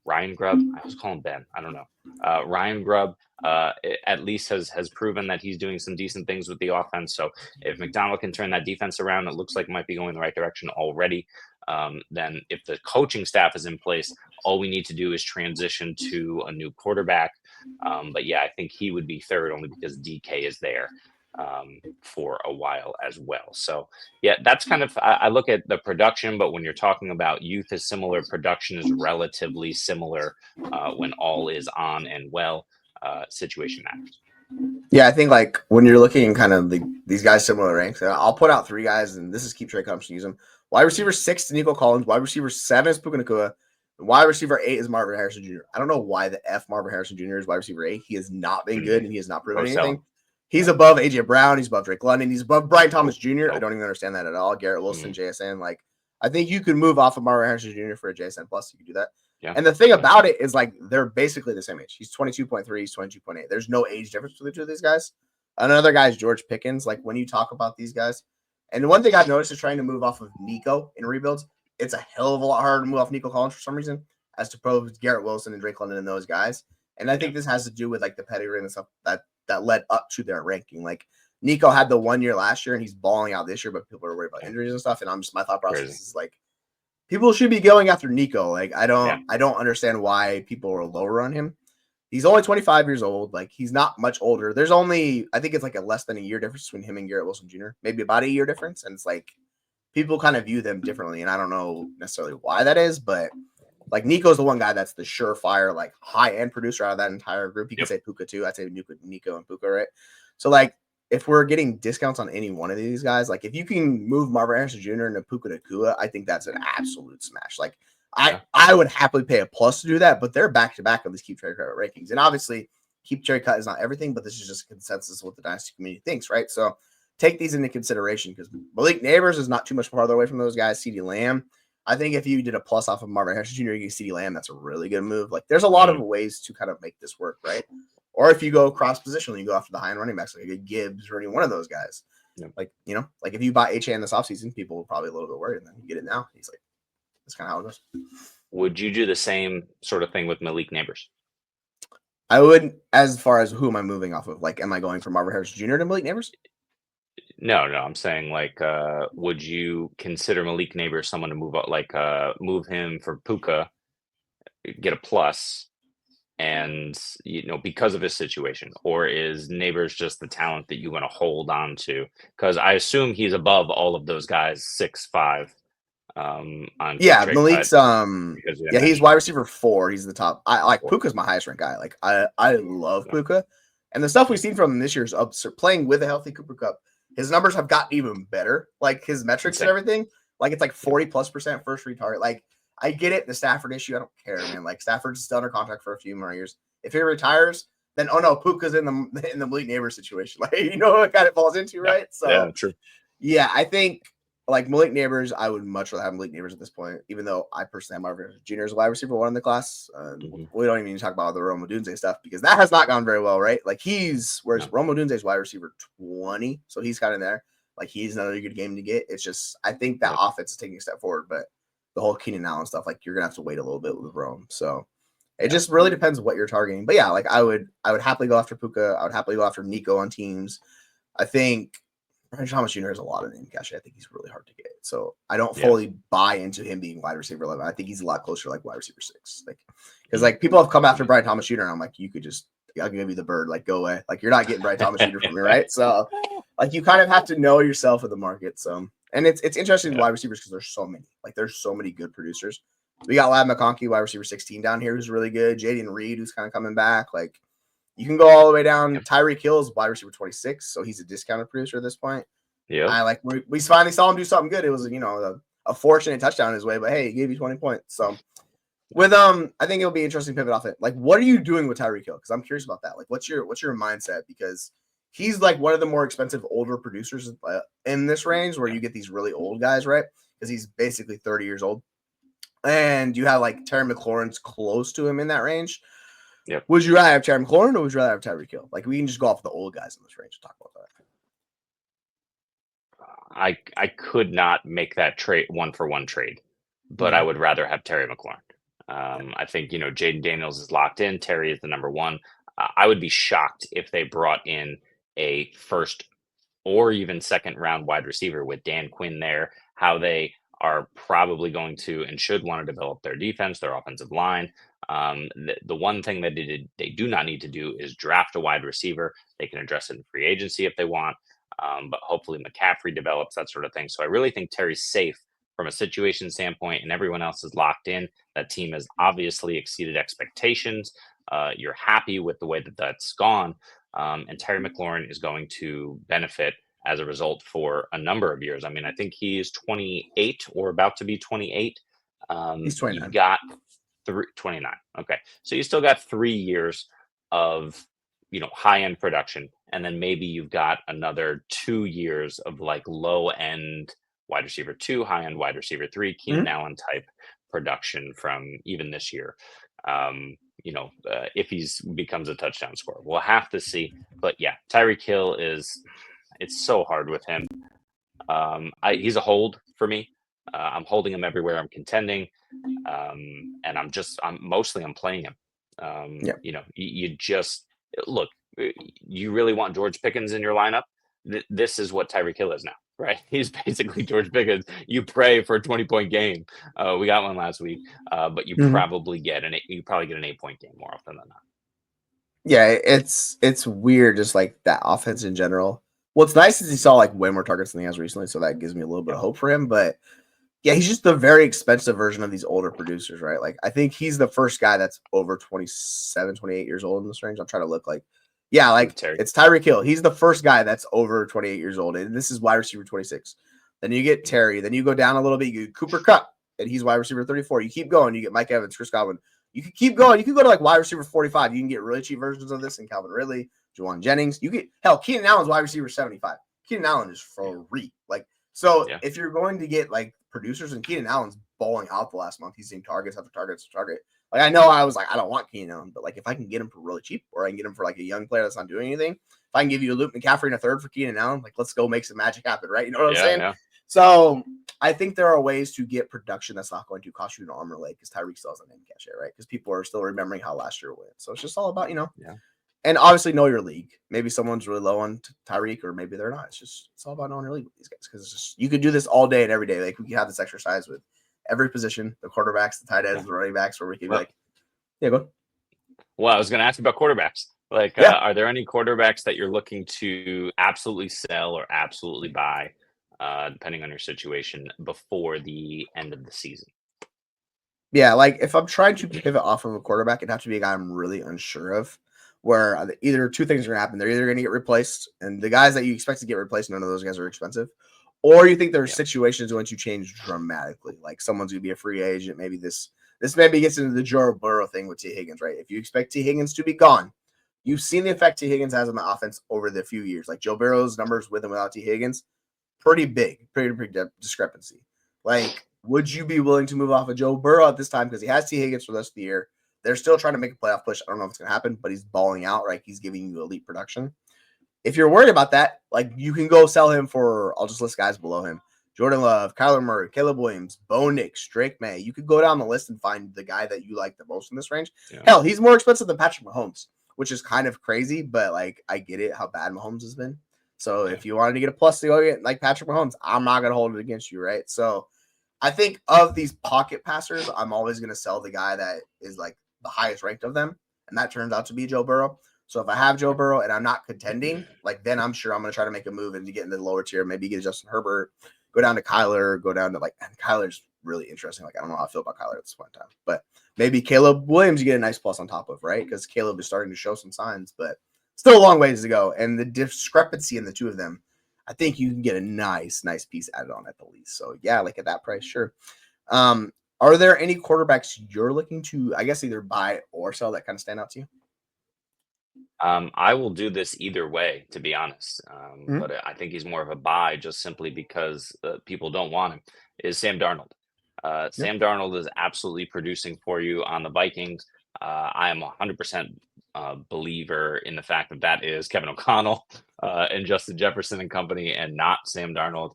Ryan Grubb. I was calling Ben. I don't know. Ryan Grubb at least has proven that he's doing some decent things with the offense. So if McDonald can turn that defense around, it looks like it might be going in the right direction already. Then if the coaching staff is in place, all we need to do is transition to a new quarterback. But yeah, I think he would be third only because DK is there for a while as well. So yeah, that's kind of, I look at the production, but when you're talking about youth is similar, production is relatively similar when all is on and well. Situation matters. Yeah, I think like when you're looking kind of these guys similar ranks, I'll put out 3 guys, and this is keep trade comps to use them. Wide receiver 6 is Nico Collins. Wide receiver 7 is Puka Nacua. Wide receiver 8 is Marvin Harrison Jr. I don't know why the F Marvin Harrison Jr. is wide receiver 8. He has not been good, and he has not proven anything. He's above AJ Brown. He's above Drake London. He's above Brian Thomas Jr. I don't even understand that at all. Garrett Wilson, JSN. Like, I think you could move off of Marvin Harrison Jr. for a JSN plus. You could do that. Yeah. And the thing about it is, like, they're basically the same age. He's 22.3. He's 22.8. There's no age difference between the two of these guys. Another guy is George Pickens. Like, when you talk about these guys, and one thing I've noticed is trying to move off of Nico in rebuilds, it's a hell of a lot harder to move off Nico Collins for some reason, as opposed to Garrett Wilson and Drake London and those guys. And I think this has to do with, like, the pedigree and stuff that led up to their ranking. Like, Nico had the 1 year last year, and he's balling out this year, but people are worried about injuries and stuff. And my thought process is like, people should be going after Nico. Like, I don't understand why people are lower on him. He's only 25 years old. Like, he's not much older. There's only, I think it's like a less than a year difference between him and Garrett Wilson Jr. Maybe about a year difference. And it's like, people kind of view them differently. And I don't know necessarily why that is, but like, Nico's the one guy that's the surefire, like, high-end producer out of that entire group. You can say Puka too. I'd say Nico and Puka, right? So, like, if we're getting discounts on any one of these guys, like, if you can move Marvin Harrison Jr. into Puka Nacua, I think that's an absolute smash. Like, I would happily pay a plus to do that, but they're back-to-back on these keep trade credit rankings. And obviously, keep trade cut is not everything, but this is just a consensus of what the Dynasty community thinks, right? So take these into consideration, because Malik Neighbors is not too much farther away from those guys. CeeDee Lamb, I think if you did a plus off of Marvin Harrison Jr., you get CeeDee Lamb, that's a really good move. Like, there's a lot of ways to kind of make this work, right? Or if you go cross-positional, you go after the high-end running backs, like a Gibbs or any one of those guys. Yeah. Like, you know, like if you buy HA in this offseason, people will probably a little bit worried, and then you get it now. He's like, that's kind of how it goes. Would you do the same sort of thing with Malik Neighbors? I would, as far as who am I moving off of? Like, am I going from Marvin Harrison Jr. to Malik Neighbors? No, I'm saying, like, would you consider Malik Neighbors someone to move up, like, move him for Puka, get a plus, and, you know, because of his situation? Or is Neighbors just the talent that you want to hold on to? Because I assume he's above all of those guys, 6'5". Malik's he's wide receiver 4. He's the top. I like Puka's my highest ranked guy. Like, I love Puka, and the stuff we've seen from him this year is playing with a healthy Cooper Kupp. His numbers have gotten even better. Like, his metrics and everything. Like, it's like 40+% first read target. Like, I get it. The Stafford issue, I don't care, man. Like, Stafford's still under contract for a few more years. If he retires, then Puka's in the Malik Neighbors situation. Like, you know what kind of falls into, right? So yeah, true. Yeah, I think, like, Malik Neighbors, I would much rather have Malik Neighbors at this point, even though I personally have Marvin Jr. as a wide receiver 1 in the class. We don't even need to talk about the Rome Odunze stuff, because that has not gone very well, right? Like, Rome Odunze's wide receiver 20, so he's kind of there. Like, he's another good game to get. It's just, I think that offense is taking a step forward, but the whole Keenan Allen stuff, like, you're going to have to wait a little bit with Rome. So it just really depends what you're targeting. But yeah, like, I would happily go after Puka. I would happily go after Nico on teams. I think Brian Thomas Jr. has a lot of name cash. I think he's really hard to get. So I don't fully buy into him being wide receiver 11. I think he's a lot closer to, like, wide receiver 6. Like, because, like, people have come after Brian Thomas Jr. and I'm like, I'll give you the bird. Like, go away. Like, you're not getting Brian Thomas Jr. from me, right? So, like, you kind of have to know yourself in the market. So, and it's interesting wide receivers, because there's so many. Like, there's so many good producers. We got Lab McConkey, wide receiver 16 down here, who's really good. Jaden Reed, who's kind of coming back. Like, you can go all the way down. Tyreek Hill's wide receiver 26, so he's a discounted producer at this point. Yeah, we finally saw him do something good. It was, you know, a fortunate touchdown his way, but hey, he gave you 20 points. So with I think it'll be interesting to pivot off it. Like, what are you doing with Tyreek Hill? Because I'm curious about that. Like, what's your mindset? Because he's like one of the more expensive older producers in this range where you get these really old guys, right? Because he's basically 30 years old. And you have like Terry McLaurin's close to him in that range. Yep. Would you rather have Terry McLaurin or would you rather have Tyreek Hill? Like, we can just go off the old guys in this range and talk about that. I could not make that trade 1-for-1 trade, but I would rather have Terry McLaurin. I think, Jaden Daniels is locked in. Terry is the number one. I would be shocked if they brought in a first or even second round wide receiver with Dan Quinn there, how they are probably going to and should want to develop their defense, their offensive line. The one thing that they do not need to do is draft a wide receiver. They can address it in free agency if they want, but hopefully McCaffrey develops, that sort of thing. So I really think Terry's safe from a situation standpoint, and everyone else is locked in. That team has obviously exceeded expectations. You're happy with the way that that's gone. And Terry McLaurin is going to benefit as a result for a number of years. I mean, I think he's 28 or about to be 28. He's 29. You've got 29. Okay. So you still got 3 years of, high-end production. And then maybe you've got another 2 years of like low-end wide receiver 2, high-end wide receiver 3, Keenan Allen type production from even this year. If he's becomes a touchdown scorer, we'll have to see. But yeah, Tyreek Hill it's so hard with him. He's a hold for me. I'm holding him everywhere I'm contending. And I'm playing him. You just look, you really want George Pickens in your lineup. This is what Tyreek Hill is now, right? He's basically George Pickens. You pray for a 20-point game. We got one last week, but you probably get an 8-point game more often than not. Yeah, it's weird, just like that offense in general. What's nice is he saw like way more targets than he has recently, so that gives me a little bit of hope for him. But yeah, he's just the very expensive version of these older producers, right? Like, I think he's the first guy that's over 27, 28 years old in this range. I'm trying to look like, it's Tyreek Hill. He's the first guy that's over 28 years old, and this is wide receiver 26. Then you get Terry. Then you go down a little bit. You get Cooper Kupp, and he's wide receiver 34. You keep going. You get Mike Evans, Chris Godwin. You can keep going. You can go to like wide receiver 45. You can get really cheap versions of this in Calvin Ridley, Juwan Jennings. You get Keenan Allen's wide receiver 75. Keenan Allen is free. If you're going to get like producers, and Keenan Allen's balling out the last month, he's seeing targets after targets after target. Like, I know I was like, I don't want Keenan Allen, but like if I can get him for really cheap, or I can get him for like a young player that's not doing anything, if I can give you a Luke McCaffrey and a third for Keenan Allen, like let's go make some magic happen, right? You know what I'm saying? Yeah. So I think there are ways to get production that's not going to cost you an arm or leg, because Tyreek still has a name catch it, right? Because people are still remembering how last year went. So it's just all about, and obviously know your league. Maybe someone's really low on Tyreek, or maybe they're not. It's all about knowing your league with these guys, because it's just, you could do this all day and every day. Like, we can have this exercise with every position, the quarterbacks, the tight ends, the running backs, where we can be like, yeah, go ahead. Well, I was going to ask you about quarterbacks. Like, are there any quarterbacks that you're looking to absolutely sell or absolutely buy, depending on your situation, before the end of the season? Yeah, like if I'm trying to pivot off of a quarterback, it'd have to be a guy I'm really unsure of, where either two things are going to happen. They're either going to get replaced, and the guys that you expect to get replaced, none of those guys are expensive, or you think there are situations going to change dramatically. Like, someone's going to be a free agent. Maybe this maybe gets into the Joe Burrow thing with T. Higgins, right? If you expect T. Higgins to be gone, you've seen the effect T. Higgins has on the offense over the few years. Like, Joe Burrow's numbers with and without T. Higgins, pretty big discrepancy. Like, would you be willing to move off of Joe Burrow at this time, because he has T. Higgins for the rest of the year? They're still trying to make a playoff push. I don't know if it's going to happen, but he's balling out, right? He's giving you elite production. If you're worried about that, like, you can go sell him for, I'll just list guys below him: Jordan Love, Kyler Murray, Caleb Williams, Bo Nix, Drake May. You could go down the list and find the guy that you like the most in this range. Yeah. Hell, he's more expensive than Patrick Mahomes, which is kind of crazy, but like, I get it how bad Mahomes has been. So if you wanted to get a plus to go get like Patrick Mahomes, I'm not going to hold it against you, right? So I think of these pocket passers, I'm always going to sell the guy that is like the highest ranked of them, and that turns out to be Joe Burrow. So if I have Joe Burrow and I'm not contending, like, then I'm sure I'm going to try to make a move and to get into the lower tier, maybe get Justin Herbert, go down to Kyler, go down to like, and Kyler's really interesting. Like, I don't know how I feel about Kyler at this point in time, but maybe Caleb Williams you get a nice plus on top of, right? Because Caleb is starting to show some signs, but still a long ways to go. And the discrepancy in the two of them, I think you can get a nice piece added on at the least. So yeah, like at that price, sure. Are there any quarterbacks you're looking to, I guess, either buy or sell that kind of stand out to you? I will do this either way, to be honest. Mhm. But I think he's more of a buy just simply because people don't want him. Is Sam Darnold. Yeah. Sam Darnold is absolutely producing for you on the Vikings. I am 100% believer in the fact that that is Kevin O'Connell and Justin Jefferson and company, and not Sam Darnold.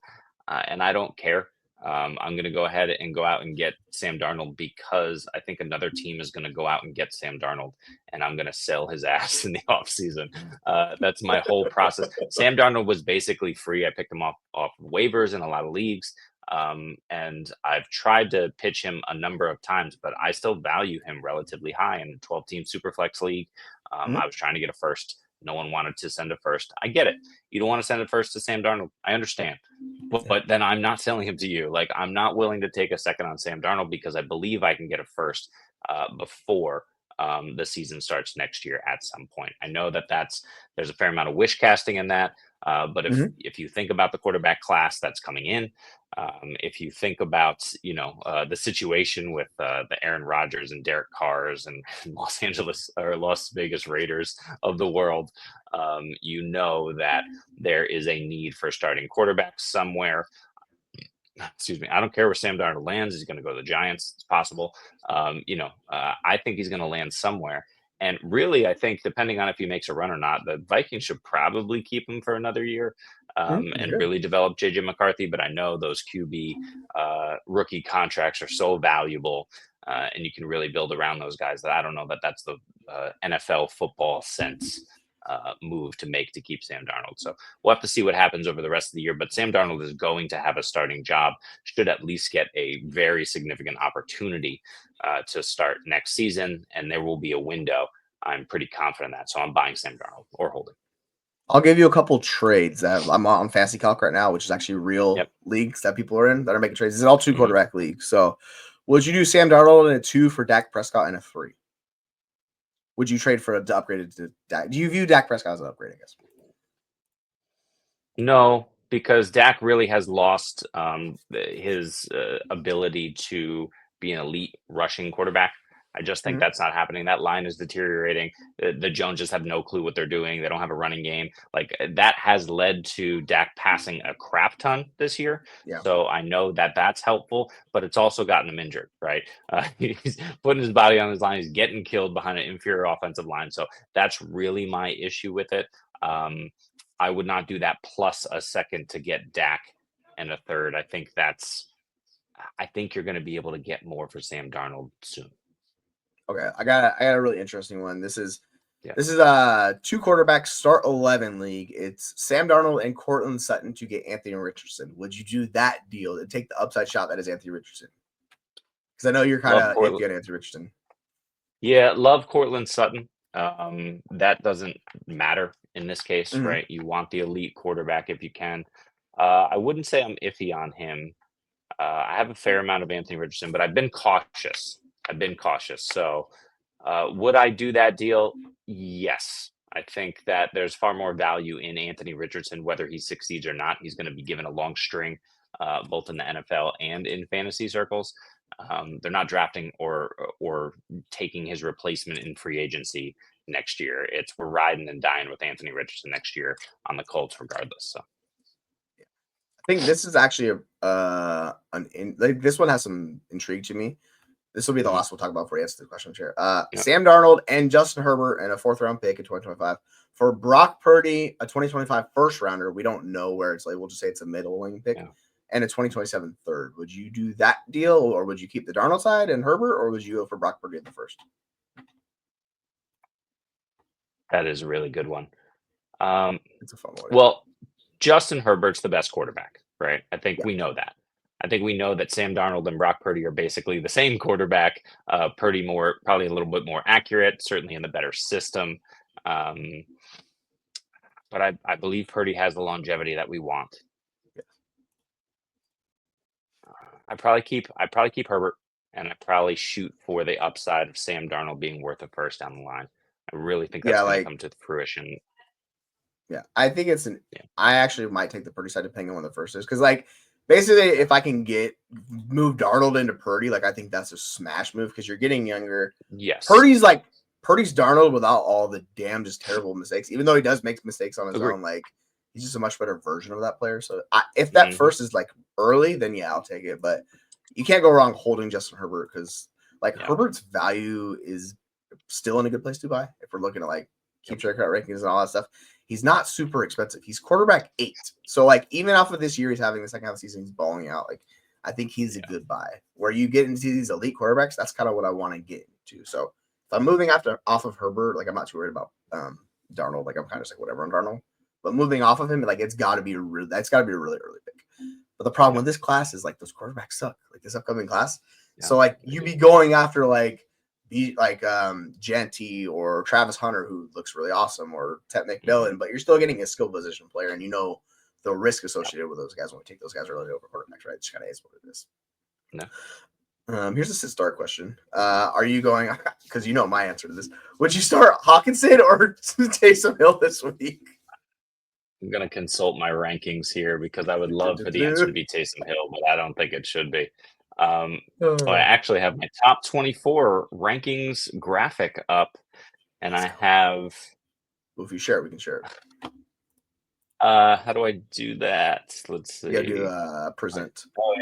And I don't care. I'm going to go ahead and go out and get Sam Darnold because I think another team is going to go out and get Sam Darnold, and I'm going to sell his ass in the offseason. That's my whole process. Sam Darnold was basically free. I picked him off waivers in a lot of leagues. And I've tried to pitch him a number of times, but I still value him relatively high in a 12-team Superflex league. Mhm. I was trying to get a first. No one wanted to send a first. I get it. You don't want to send a first to Sam Darnold. I understand. But then I'm not selling him to you. Like, I'm not willing to take a second on Sam Darnold because I believe I can get a first before the season starts next year at some point. I know that there's a fair amount of wish casting in that. But Mhm. if you think about the quarterback class that's coming in, if you think about the situation with the Aaron Rodgers and Derek Carrs and Los Angeles or Las Vegas Raiders of the world, you know that there is a need for starting quarterbacks somewhere. Excuse me. I don't care where Sam Darnold lands. He's going to go to the Giants. It's possible. I think he's going to land somewhere. And really, I think depending on if he makes a run or not, the Vikings should probably keep him for another year Mhm. and Good. really develop JJ McCarthy. But I know those QB rookie contracts are so valuable, and you can really build around those guys that I don't know that that's the NFL football sense move to make to keep Sam Darnold. So we'll have to see what happens over the rest of the year. But Sam Darnold is going to have a starting job, should at least get a very significant opportunity to start next season, and there will be a window. I'm pretty confident in that. So I'm buying Sam Darnold or holding. I'll give you a couple trades that I'm on Fantasy Calc right now, which is actually real Yep. leagues that people are in that are making trades. This is all two Mhm. quarterback leagues. So, would you do Sam Darnold in a 2 for Dak Prescott and a 3? Would you trade for to upgrade it to Dak? Do you view Dak Prescott as an upgrade? I guess. No, because Dak really has lost his ability to be an elite rushing quarterback. I just think Mhm. that's not happening. That line is deteriorating. The Joneses have no clue what they're doing. They don't have a running game. Like that has led to Dak passing a crap ton this year. Yeah. So I know that that's helpful, but it's also gotten him injured, right? He's putting his body on his line. He's getting killed behind an inferior offensive line. So that's really my issue with it. I would not do that plus a second to get Dak and a third. I think you're going to be able to get more for Sam Darnold soon. Okay. I got a really interesting one. Yeah. This is a 2 quarterback start 11 league. It's Sam Darnold and Cortland Sutton to get Anthony Richardson. Would you do that deal to take the upside shot that is Anthony Richardson? Because I know you're kind Love of iffy Cortland. on Anthony Richardson. Yeah, love Cortland Sutton. That doesn't matter in this case, Mhm. right? You want the elite quarterback if you can. I wouldn't say I'm iffy on him. I have a fair amount of Anthony Richardson, but I've been cautious. So, would I do that deal? Yes. I think that there's far more value in Anthony Richardson, whether he succeeds or not. He's going to be given a long string, both in the NFL and in fantasy circles. They're not drafting or taking his replacement in free agency next year. It's we're riding and dying with Anthony Richardson next year on the Colts, regardless. So I think this is actually like this one has some intrigue to me. This will be the mhm. last we'll talk about before you answer the question, Chair. Yeah. Sam Darnold and Justin Herbert and a 4th round pick in 2025 for Brock Purdy, a 2025 first rounder. We don't know where it's like. We'll just say it's a middling pick Yeah. and a 2027 third. Would you do that deal, or would you keep the Darnold side and Herbert, or would you go for Brock Purdy in the first? That is a really good one. It's a fun one. Well, Justin Herbert's the best quarterback, right? I think Yeah. we know that. I think we know that Sam Darnold and Brock Purdy are basically the same quarterback. Purdy probably a little bit more accurate, certainly in the better system. Um, but I believe Purdy has the longevity that we want. Yeah. I probably keep Herbert, and I probably shoot for the upside of Sam Darnold being worth a first down the line. I really think Yeah, that's going to like come to fruition. yeah, I think it's an. Yeah. I actually might take the Purdy side depending on when the first is because like basically if I can move Darnold into Purdy, like I think that's a smash move because you're getting younger. Yes. Purdy's like Purdy's Darnold without all the damn just terrible mistakes. Even though he does make mistakes on his Agree. own, like he's just a much better version of that player. So if that first is like early, then yeah, I'll take it. But you can't go wrong holding Justin Herbert because like Herbert's value is still in a good place to buy. If we're looking at like keep track out rankings and all that stuff, he's not super expensive. He's quarterback 8. So like even off of this year, he's having the second half of the season, he's balling out. Like I think he's a good buy. Where you get into these elite quarterbacks, that's kind of what I want to get into. So if I'm moving off of Herbert, like I'm not too worried about Darnold. Like I'm kind of just like whatever on Darnold. But moving off of him, like it's got to be a really early pick. But the problem with this class is like those quarterbacks suck. Like this upcoming class. Yeah. So like you be going after Genty or Travis Hunter, who looks really awesome, or Ted McMillan, but you're still getting a skill position player, and you know the risk associated with those guys when we take those guys early over quarterbacks, right? It's kind of is what it is. No. Here's a sit start question. Are you going, because you know my answer to this, would you start Hawkinson or Taysom Hill this week? I'm going to consult my rankings here because I would love for the answer to be Taysom Hill, but I don't think it should be. I actually have my top 24 rankings graphic up, and I have. Well, if you share it, we can share it. How do I do that? Let's see. You gotta do present. Oh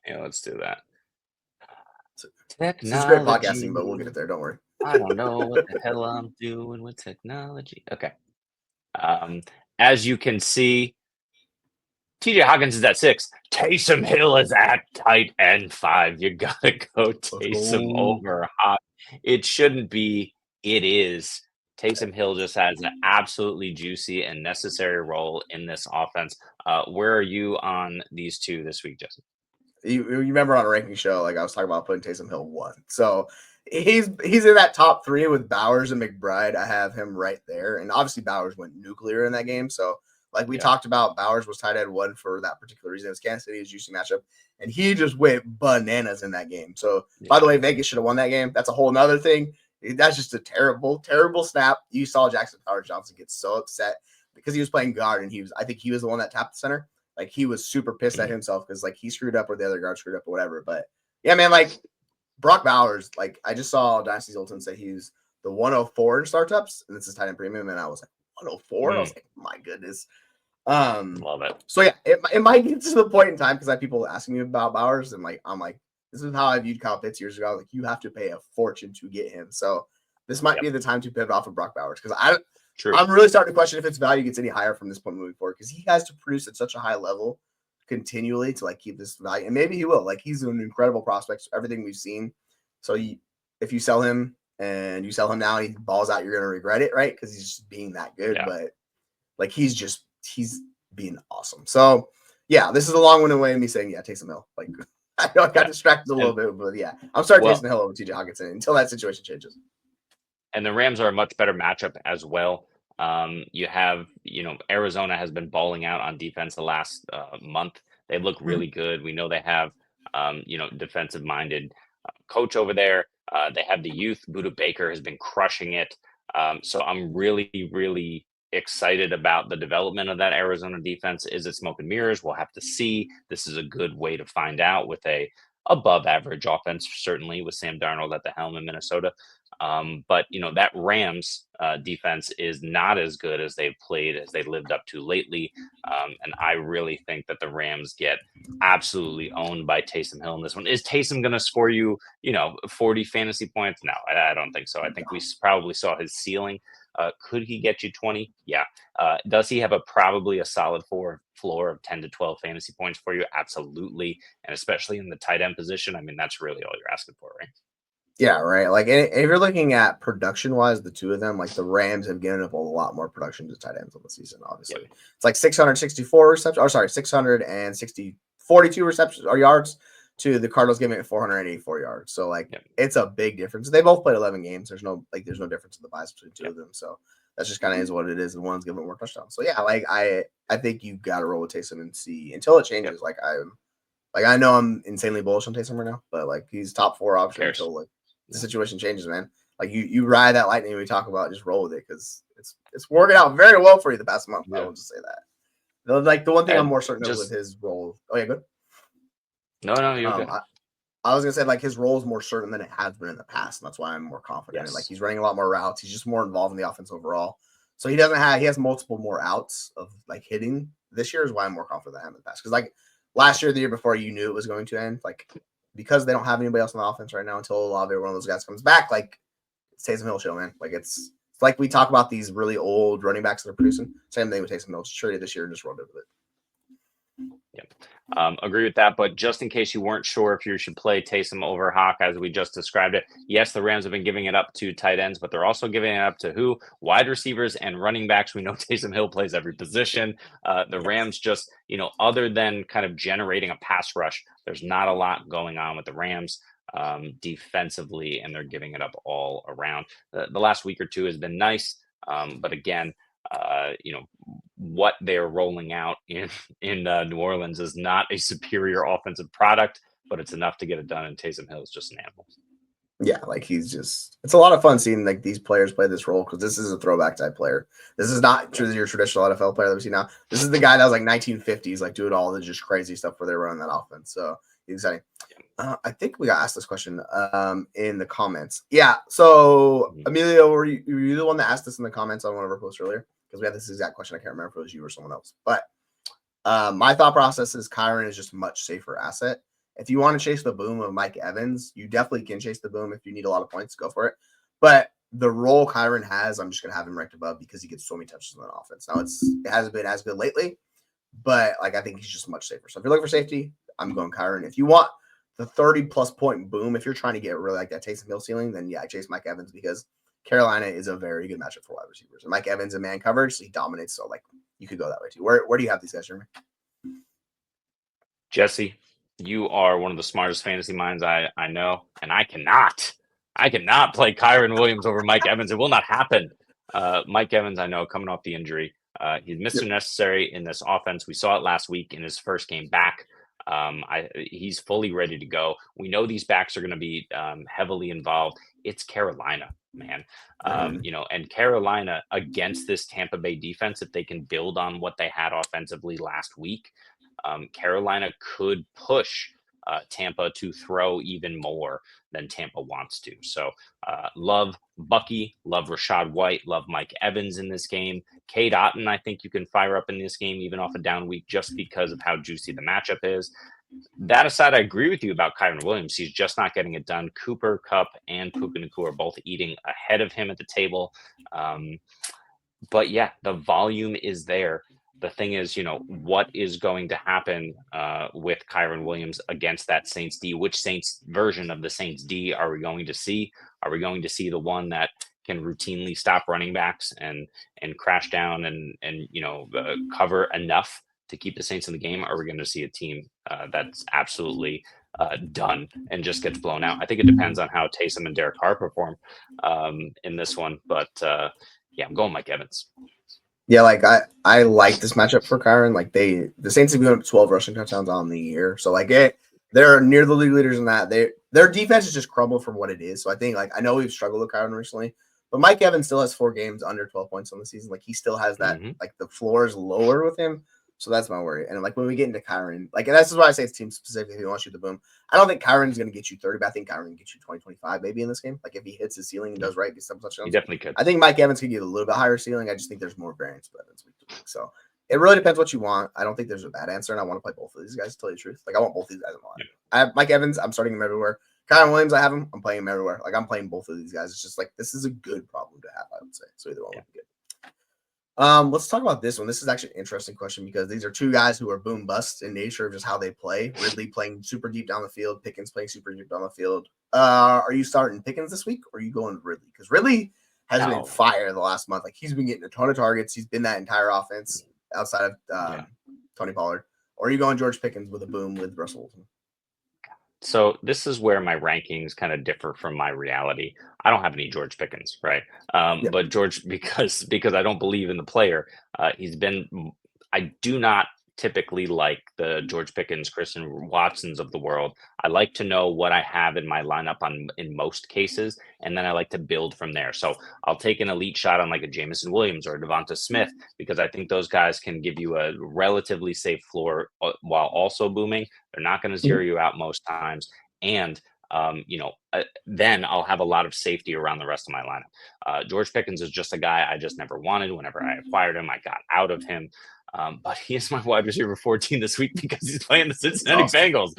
yeah, let's do that. Technology. This is great podcasting, but we'll get it there. Don't worry. I don't know what the hell I'm doing with technology. Okay. As you can see, TJ Hawkins is at 6. Taysom Hill is at tight end 5. You gotta go Taysom over Hawk. It shouldn't be. It is. Taysom Hill just has an absolutely juicy and necessary role in this offense. Where are you on these two this week, Jesse? You remember on a ranking show, like I was talking about putting Taysom Hill 1. So he's in that top 3 with Bowers and McBride. I have him right there. And obviously Bowers went nuclear in that game. So like we talked about, Bowers was tight end 1 for that particular reason. It was Kansas City's juicy matchup. And he just went bananas in that game. So by the way, Vegas should have won that game. That's a whole nother thing. That's just a terrible, terrible snap. You saw Jackson Powers-Johnson get so upset because he was playing guard, and I think he was the one that tapped the center. Like he was super pissed at himself because like he screwed up or the other guard screwed up or whatever. But yeah, man, like Brock Bowers, like I just saw Dynasty Zoltan say he's the 104 in startups, and this is tight end premium, and I was like 104. I was like, my goodness. Love it. So yeah, it might get to the point in time because I have people asking me about Bowers, and like I'm like, this is how I viewed Kyle Pitts years ago. Like you have to pay a fortune to get him. So this might be the time to pivot off of Brock Bowers because I'm really starting to question if its value gets any higher from this point moving forward because he has to produce at such a high level continually to like keep this value, and maybe he will. Like he's an incredible prospect, everything we've seen. So if you sell him and you sell him now, he balls out, you're gonna regret it, right? Because he's just being that good. Yeah. But like he's being awesome. So yeah, this is a long-winded way of me saying Taysom Hill. Like I know I got distracted a little bit, but yeah, I'm starting Taysom Hill over TJ Hawkinson until that situation changes. And the Rams are a much better matchup as well. You have, Arizona has been balling out on defense the last month. They look really good. We know they have, defensive-minded coach over there. They have the youth. Budda Baker has been crushing it. So I'm really, really excited about the development of that Arizona defense. Is it smoke and mirrors? We'll have to see. This is a good way to find out with a above-average offense, certainly with Sam Darnold at the helm in Minnesota. But that Rams defense is not as good as they've played, as they lived up to lately. And I really think that the Rams get absolutely owned by Taysom Hill in this one. Is Taysom going to score you, 40 fantasy points? No, I don't think so. I think we probably saw his ceiling. Could he get you 20? Yeah. Does he have probably a solid floor of 10 to 12 fantasy points for you? Absolutely. And especially in the tight end position, I mean, that's really all you're asking for, right? Yeah, right. Like if you're looking at production-wise, the two of them, like the Rams have given up a lot more production to tight ends on the season, obviously. Yep. It's like 664 receptions, 42 receptions or yards to the Cardinals giving it 484 yards. So like it's a big difference. They both played 11 games. There's no difference in the bias between two of them. So that's just kind of is what it is. And one's giving more touchdowns. So yeah, like I think you got to roll with Taysom and see until it changes. Like I know I'm insanely bullish on Taysom right now, but like he's top 4 option until like the situation changes, man. Like you ride that lightning we talk about, just roll with it because it's working out very well for you the past month. I will just say that. Like the one thing I'm more certain of with his role. Oh yeah, good. No, you're good. I was gonna say like his role is more certain than it has been in the past, and that's why I'm more confident. Yes. Like he's running a lot more routes. He's just more involved in the offense overall. So he has multiple more outs of like hitting this year is why I'm more confident than him in the past. Because like last year, the year before, you knew it was going to end. Like because they don't have anybody else on the offense right now until Olave or one of those guys comes back. Like it's Taysom Hill show, man. Like it's like we talk about these really old running backs that are producing. Same thing with Taysom Hill. Just traded this year and just rolled over it. Yep. Agree with that. But just in case you weren't sure if you should play Taysom over Hawk, as we just described it, yes, the Rams have been giving it up to tight ends, but they're also giving it up to who? Wide receivers and running backs. We know Taysom Hill plays every position. The Rams just, other than kind of generating a pass rush, there's not a lot going on with the Rams defensively, and they're giving it up all around. The last week or two has been nice. But again, what they're rolling out in New Orleans is not a superior offensive product, but it's enough to get it done. And Taysom Hill is just an animal. Yeah, like it's a lot of fun seeing like these players play this role because this is a throwback type player. This is not your traditional NFL player that we see now. This is the guy that was like 1950s, like doing all the just crazy stuff where they're running that offense. So exciting. I think we got asked this question in the comments. Yeah. So Emilio, were you the one that asked this in the comments on one of our posts earlier? Because we had this exact question. I can't remember if it was you or someone else. But my thought process is Kyren is just a much safer asset. If you want to chase the boom of Mike Evans, you definitely can chase the boom. If you need a lot of points, go for it. But the role Kyren has, I'm just going to have him ranked above because he gets so many touches on the offense. Now, it hasn't been as good lately, but like I think he's just much safer. So if you're looking for safety, I'm going Kyren. If you want the 30-plus point boom, if you're trying to get really like that Taysom Hill ceiling, then yeah, I chase Mike Evans because Carolina is a very good matchup for wide receivers. And Mike Evans in man coverage, so he dominates. So like you could go that way too. Where do you have these guys, Jeremy? Jesse, you are one of the smartest fantasy minds I know, and I cannot play Kyren Williams over Mike Evans. It will not happen. Mike Evans, I know, coming off the injury, he's Mr. Necessary in this offense. We saw it last week in his first game back. He's fully ready to go. We know these backs are going to be heavily involved. It's Carolina, man. And Carolina against this Tampa Bay defense, if they can build on what they had offensively last week, Carolina could push Tampa to throw even more than Tampa wants to. So love Bucky, love Rashad White, love Mike Evans in this game. Cade Otton, I think you can fire up in this game, even off a down week, just because of how juicy the matchup is. That aside, I agree with you about Kyren Williams. He's just not getting it done. Cooper Kupp and Puka Nacua are both eating ahead of him at the table. But yeah, the volume is there. The thing is, what is going to happen with Kyren Williams against that Saints D? Which Saints version of the Saints D are we going to see? Are we going to see the one that can routinely stop running backs and crash down and cover enough to keep the Saints in the game? Or are we going to see a team that's absolutely done and just gets blown out? I think it depends on how Taysom and Derek Carr perform in this one. But yeah, I'm going Mike Evans. Yeah, like I like this matchup for Kyren. Like the Saints have given up 12 rushing touchdowns on the year, so like they're near the league leaders in that. Their defense is just crumbled from what it is. So I think like I know we've struggled with Kyren recently, but Mike Evans still has 4 games under 12 points on the season. Like he still has that. Like the floor is lower with him. So that's my worry. And like when we get into Kyren, like and this is why I say it's team specific. If you want to shoot the boom, I don't think Kyren's going to get you 30, but I think Kyren can get you 20, 25 maybe in this game. Like if he hits his ceiling and does right, gets some touchdowns. He definitely could. I think Mike Evans could get a little bit higher ceiling. I just think there's more variance with Evans week to week. So it really depends what you want. I don't think there's a bad answer, and I want to play both of these guys. To tell you the truth, like I want both these guys in my lineup. I have Mike Evans. I'm starting him everywhere. Kyren Williams, I have him. I'm playing him everywhere. Like I'm playing both of these guys. It's just like this is a good problem to have. I would say so. Either one would be good. Let's talk about this one. This is actually an interesting question because these are two guys who are boom bust in nature of just how they play. Ridley playing super deep down the field, Pickens playing super deep down the field. Are you starting Pickens this week or are you going Ridley? Because Ridley has been fire the last month. Like he's been getting a ton of targets. He's been that entire offense outside of Tony Pollard. Or are you going George Pickens with a boom with Russell Wilson? So this is where my rankings kind of differ from my reality. I don't have any George Pickens, right? But George, because I don't believe in the player, I do not typically like the George Pickens, Christian Watsons of the world. I like to know what I have in my lineup in most cases, and then I like to build from there. So I'll take an elite shot on like a Jameson Williams or a Devonta Smith because I think those guys can give you a relatively safe floor while also booming. They're not going to zero you out most times. And then I'll have a lot of safety around the rest of my lineup. George Pickens is just a guy I just never wanted. Whenever I acquired him, I got out of him. But he is my wide receiver 14 this week because he's playing the Cincinnati Bengals.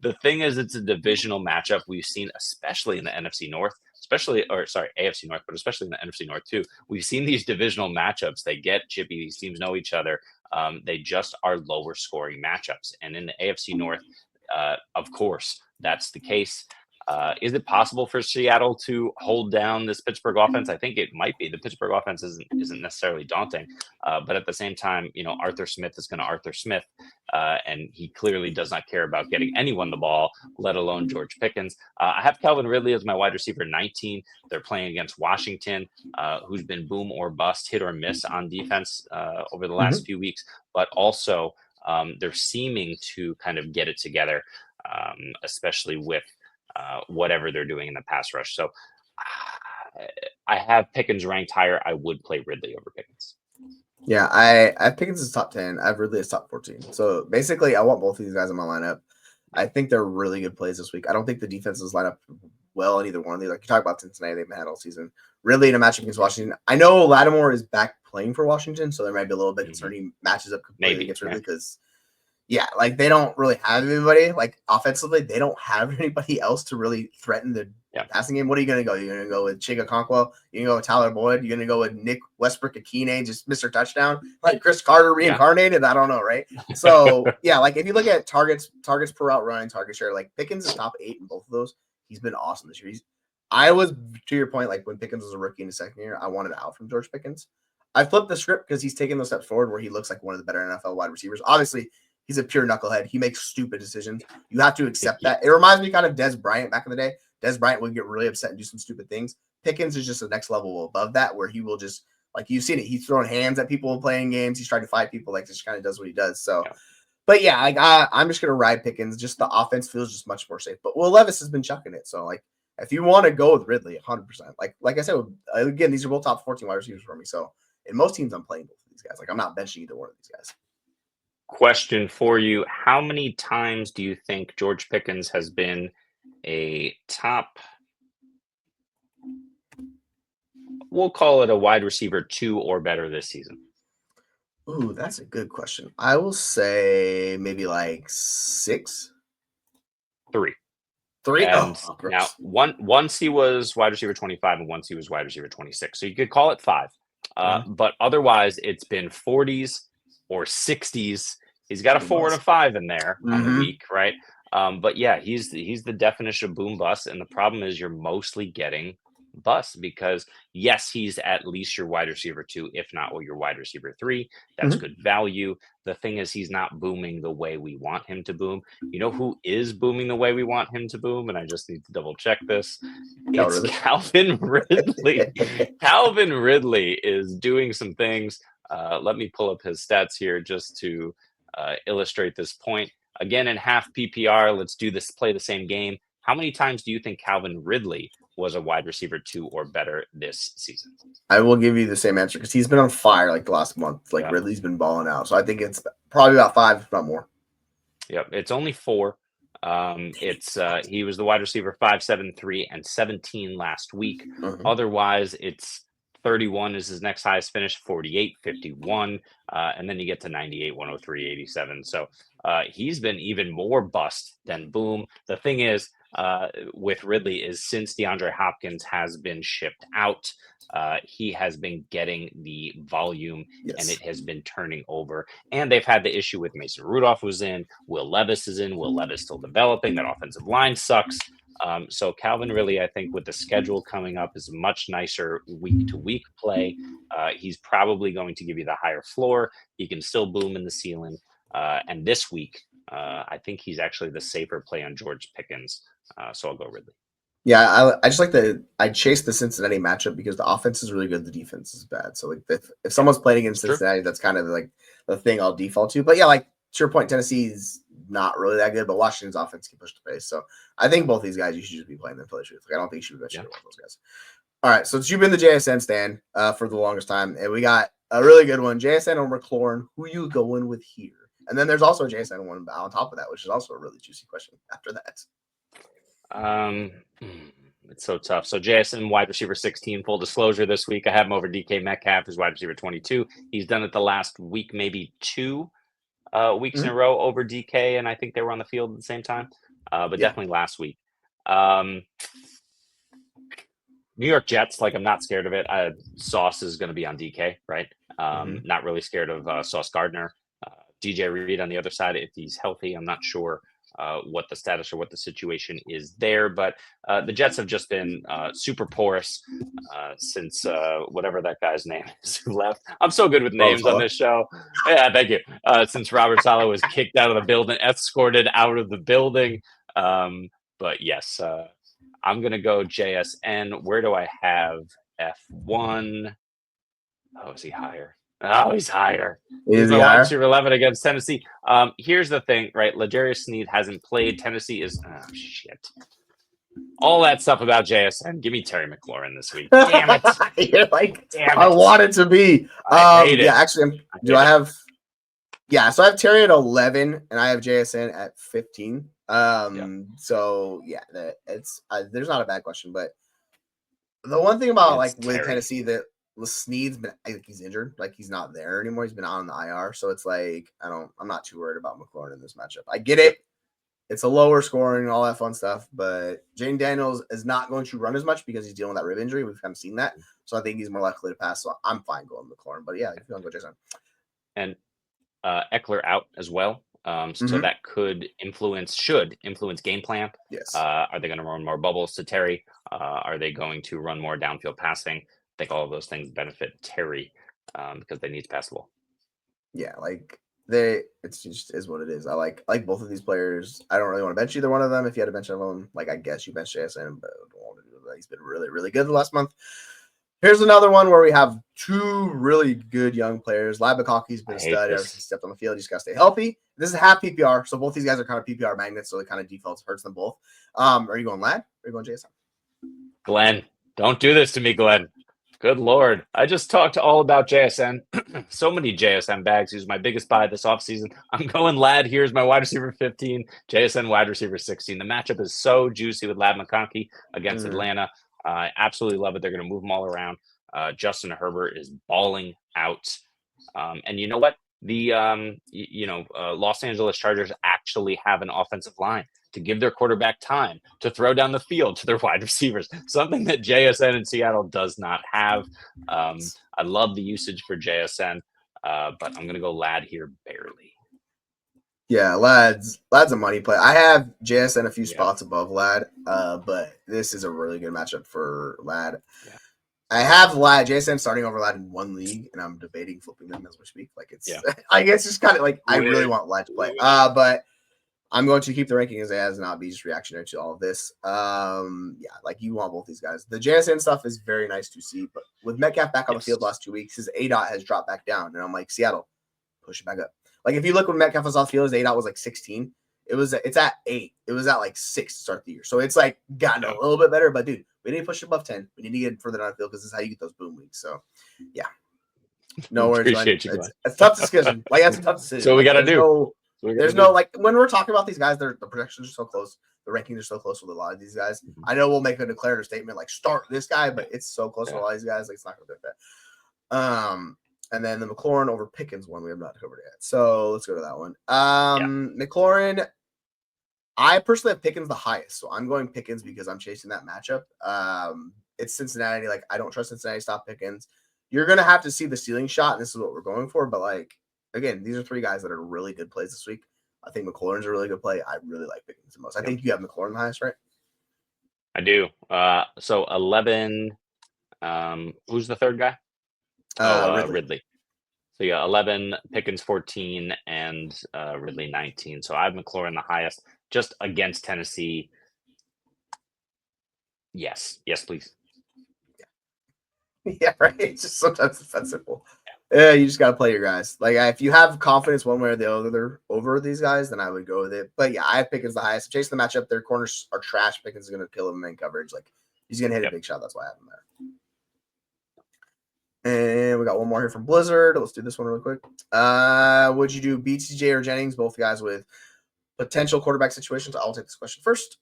The thing is, it's a divisional matchup we've seen, especially in the NFC North, AFC North, but especially in the NFC North too. We've seen these divisional matchups. They get chippy. These teams know each other. They just are lower scoring matchups. And in the AFC North, of course, that's the case. Is it possible for Seattle to hold down this Pittsburgh offense? I think it might be. The Pittsburgh offense isn't necessarily daunting, but at the same time, Arthur Smith is going to Arthur Smith, and he clearly does not care about getting anyone the ball, let alone George Pickens. I have Calvin Ridley as my wide receiver 19. They're playing against Washington, who's been boom or bust, hit or miss on defense over the last few weeks, but also they're seeming to kind of get it together, especially with whatever they're doing in the pass rush. So I have Pickens ranked higher. I would play Ridley over Pickens. Yeah, I have Pickens as top 10. I have Ridley as top 14. So basically, I want both of these guys in my lineup. I think they're really good plays this week. I don't think the defenses line up well in either one of these. Like you talk about Cincinnati, they've been had all season. Ridley in a matchup against Washington. I know Lattimore is back playing for Washington, so there might be a little bit concerning matches up completely against Ridley because like they don't really have anybody. Like offensively, they don't have anybody else to really threaten the passing game. What are you going to go? You're going to go with Chiga Conquo? You're going to go with Tyler Boyd? You're going to go with Nick Westbrook-Akine, just Mr. Touchdown? Like Chris Carter reincarnated? I don't know, right? So, like if you look at targets per route running, target share, like Pickens is top 8 in both of those. He's been awesome this year. I was, to your point, like when Pickens was a rookie in his second year, I wanted out from George Pickens. I flipped the script because he's taking those steps forward where he looks like one of the better NFL wide receivers. Obviously, he's a pure knucklehead. He makes stupid decisions. You have to accept that. It reminds me kind of Des Bryant back in the day. Des Bryant would get really upset and do some stupid things. Pickens is just the next level above that, where he will just, like you've seen it, he's throwing hands at people playing games. He's trying to fight people. Like, just kind of does what he does. So, but yeah, like I'm just gonna ride Pickens. Just the offense feels just much more safe. But Will Levis has been chucking it. So like, if you want to go with Ridley, 100%. Like I said, again, these are both top 14 wide receivers for me. So in most teams, I'm playing both of these guys. Like I'm not benching either one of these guys. Question for you: how many times do you think George Pickens has been a top, we'll call it a wide receiver 2 or better this season? Ooh, that's a good question. I will say maybe like 6. 3. And now once he was wide receiver 25 and once he was wide receiver 26. So you could call it 5. But otherwise it's been 40s or 60s. He's got a 4 and a 5 in there on the week, right? But yeah, he's the definition of boom bust. And the problem is you're mostly getting bust because yes, he's at least your wide receiver 2, if not your wide receiver 3. That's good value. The thing is he's not booming the way we want him to boom. You know who is booming the way we want him to boom? And I just need to double check this. It's Calvin Ridley. Calvin Ridley is doing some things. Let me pull up his stats here just to illustrate this point. Again, in half PPR, let's do this, play the same game. How many times do you think Calvin Ridley was a wide receiver 2 or better this season? I will give you the same answer because he's been on fire like the last month. Like Ridley's been balling out. So I think it's probably about 5, if not more. Yep. It's only 4. He was the wide receiver 5, 7, 3, and 17 last week. Otherwise, it's 31 is his next highest finish, 48, 51, and then you get to 98, 103, 87. So he's been even more bust than boom. The thing is, with Ridley is since DeAndre Hopkins has been shipped out, he has been getting the volume and it has been turning over. And they've had the issue with Mason Rudolph was in, Will Levis is in, Will Levis still developing, that offensive line sucks. So Calvin really, I think with the schedule coming up is a much nicer week-to-week play. He's probably going to give you the higher floor. He can still boom in the ceiling. And this week, I think he's actually the safer play on George Pickens. So I'll go Ridley. Yeah, I just like I chase the Cincinnati matchup because the offense is really good, the defense is bad. So like if someone's playing against Cincinnati, that's kind of like the thing I'll default to. But yeah, like to your point, Tennessee's not really that good, but Washington's offense can push the pace. So I think both these guys you should just be playing them for the truth. Like I don't think you should be one of those guys. All right, so you've been the JSN stand for the longest time, and we got a really good one. JSN or McLaurin, who you going with here? And then there's also a JSN one on top of that, which is also a really juicy question after that. It's so tough. So JSN wide receiver 16. Full disclosure, this week I have him over DK Metcalf, who's wide receiver 22. He's done it the last week, maybe 2 weeks in a row over DK, and I think they were on the field at the same time. But definitely last week. New York Jets, like I'm not scared of it. Sauce is going to be on DK, right? Not really scared of Sauce Gardner. DJ Reed on the other side, if he's healthy, I'm not sure what the status or what the situation is there. But the Jets have just been super porous since whatever that guy's name is who left. I'm so good with names on this show. Yeah, thank you. Since Robert Saleh was kicked out of the building, escorted out of the building. But yes, I'm going to go JSN. Where do I have F1? Oh, is he higher? Oh, he's higher. He's the wide receiver 11 against Tennessee. Here's the thing, right? L'Jarius Sneed hasn't played. Tennessee is shit. All that stuff about JSN. Give me Terry McLaurin this week. Damn it! You're like, damn it. I want it to be. I hate it. Yeah, actually, do I have? Yeah, so I have Terry at 11, and I have JSN at 15. So yeah, it's there's not a bad question, but the one thing about with Tennessee that Sneed's been, I think he's injured, like he's not there anymore. He's been on the IR, so it's like I'm not too worried about McLaurin in this matchup. I get it. It's a lower scoring, all that fun stuff, but Jaden Daniels is not going to run as much because he's dealing with that rib injury. We've kind of seen that, so I think he's more likely to pass. So I'm fine going McLaurin, but yeah, if you want to go Jason. And Eckler out as well. So that should influence game plan. Yes. Are they going to run more bubbles to Terry? Are they going to run more downfield passing? I think all of those things benefit Terry because they need to pass the ball. Yeah, it's just is what it is. I like both of these players. I don't really want to bench either one of them. If you had to bench them, I guess you bench JSN, but I don't want to do that. He's been really, really good the last month. Here's another one where we have 2 really good young players. Lad McConkey's been a stud ever since he stepped on the field. He's got to stay healthy. This is half PPR, so both these guys are kind of PPR magnets, so it kind of defaults hurts them both. Are you going Lad or are you going JSN? Glenn, don't do this to me, Glenn. Good Lord. I just talked all about JSN. So many JSN bags. He was my biggest buy this offseason. I'm going Lad. Here's my wide receiver 15, JSN wide receiver 16. The matchup is so juicy with Lad McConkey against Atlanta. I absolutely love it. They're going to move them all around. Justin Herbert is balling out. And you know what? The Los Angeles Chargers actually have an offensive line to give their quarterback time to throw down the field to their wide receivers, something that JSN in Seattle does not have. I love the usage for JSN, but I'm going to go Lad here barely. Yeah, Lad's a money play. I have JSN a few spots above Lad, but this is a really good matchup for Lad. Yeah. I have JSN starting over Lad in one league, and I'm debating flipping them as we speak. I guess it's kind of I really want Lad to play. But I'm going to keep the ranking as it has and not be just reactionary to all of this. You want both these guys. The JSN stuff is very nice to see, but with Metcalf back on the field the last 2 weeks, his ADOT has dropped back down, and I'm like, Seattle, push it back up. If you look when Metcalf was off the field, his ADOT was 16. It's at 8. It was at 6 to start the year. So it's gotten a little bit better, but dude, we need to push it above 10. We need to get further down the field because this is how you get those boom weeks. So yeah. No worries. It's tough discussion. That's a tough decision. So we gotta do. There's no when we're talking about these guys, the projections are so close. The rankings are so close with a lot of these guys. I know we'll make a declarative statement start this guy, but it's so close with a lot of these guys. It's not gonna do that. And then the McLaurin over Pickens one we have not covered yet. So let's go to that one. McLaurin, I personally have Pickens the highest. So I'm going Pickens because I'm chasing that matchup. It's Cincinnati. I don't trust Cincinnati to stop Pickens. You're going to have to see the ceiling shot, and this is what we're going for. But, again, these are 3 guys that are really good plays this week. I think McLaurin's a really good play. I really like Pickens the most. I think you have McLaurin the highest, right? I do. So 11. Who's the third guy? Ridley. So 11, Pickens 14, and Ridley 19. So I have McLaurin the highest, just against Tennessee. Yes, please. Yeah, right. It's just sometimes it's that simple. Yeah, you just gotta play your guys. If you have confidence one way or the other over these guys, then I would go with it. But yeah, I have Pickens the highest. Chasing the matchup, their corners are trash. Pickens is gonna kill him in coverage. He's gonna hit a big shot. That's why I have him there. And we got one more here from Blizzard. Let's do this one real quick. Would you do BTJ or Jennings? Both guys with potential quarterback situations. I'll take this question first.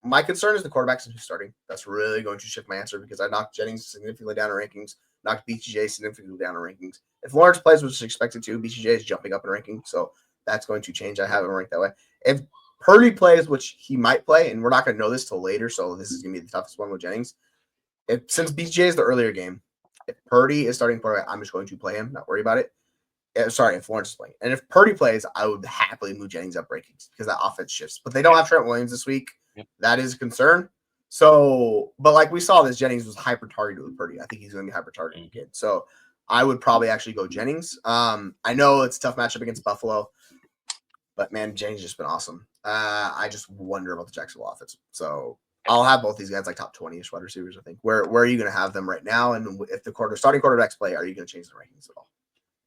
my concern is the quarterbacks who's starting. That's really going to shift my answer because I knocked Jennings significantly down in rankings, knocked BTJ significantly down in rankings. If Lawrence plays, which is expected to, BTJ is jumping up in ranking, so that's going to change. I have him ranked that way. If Purdy plays, which he might play, and we're not going to know this till later, so this is going to be the toughest one with Jennings. Since BTJ is the earlier game, if Purdy is starting quarterback, I'm just going to play him, not worry about it. Sorry, if Lawrence is playing. And if Purdy plays, I would happily move Jennings up rankings because that offense shifts. But they don't have Trent Williams this week. Yep. That is a concern. So, but like we saw, this Jennings was hyper targeted with Purdy. I think he's going to be hyper targeted again. So I would probably actually go Jennings. I know it's a tough matchup against Buffalo, but man, Jennings has just been awesome. I just wonder about the Jacksonville offense. So I'll have both these guys like top 20-ish wide receivers, I think. Where are you going to have them right now? And if the starting quarterbacks play, are you going to change the rankings at all?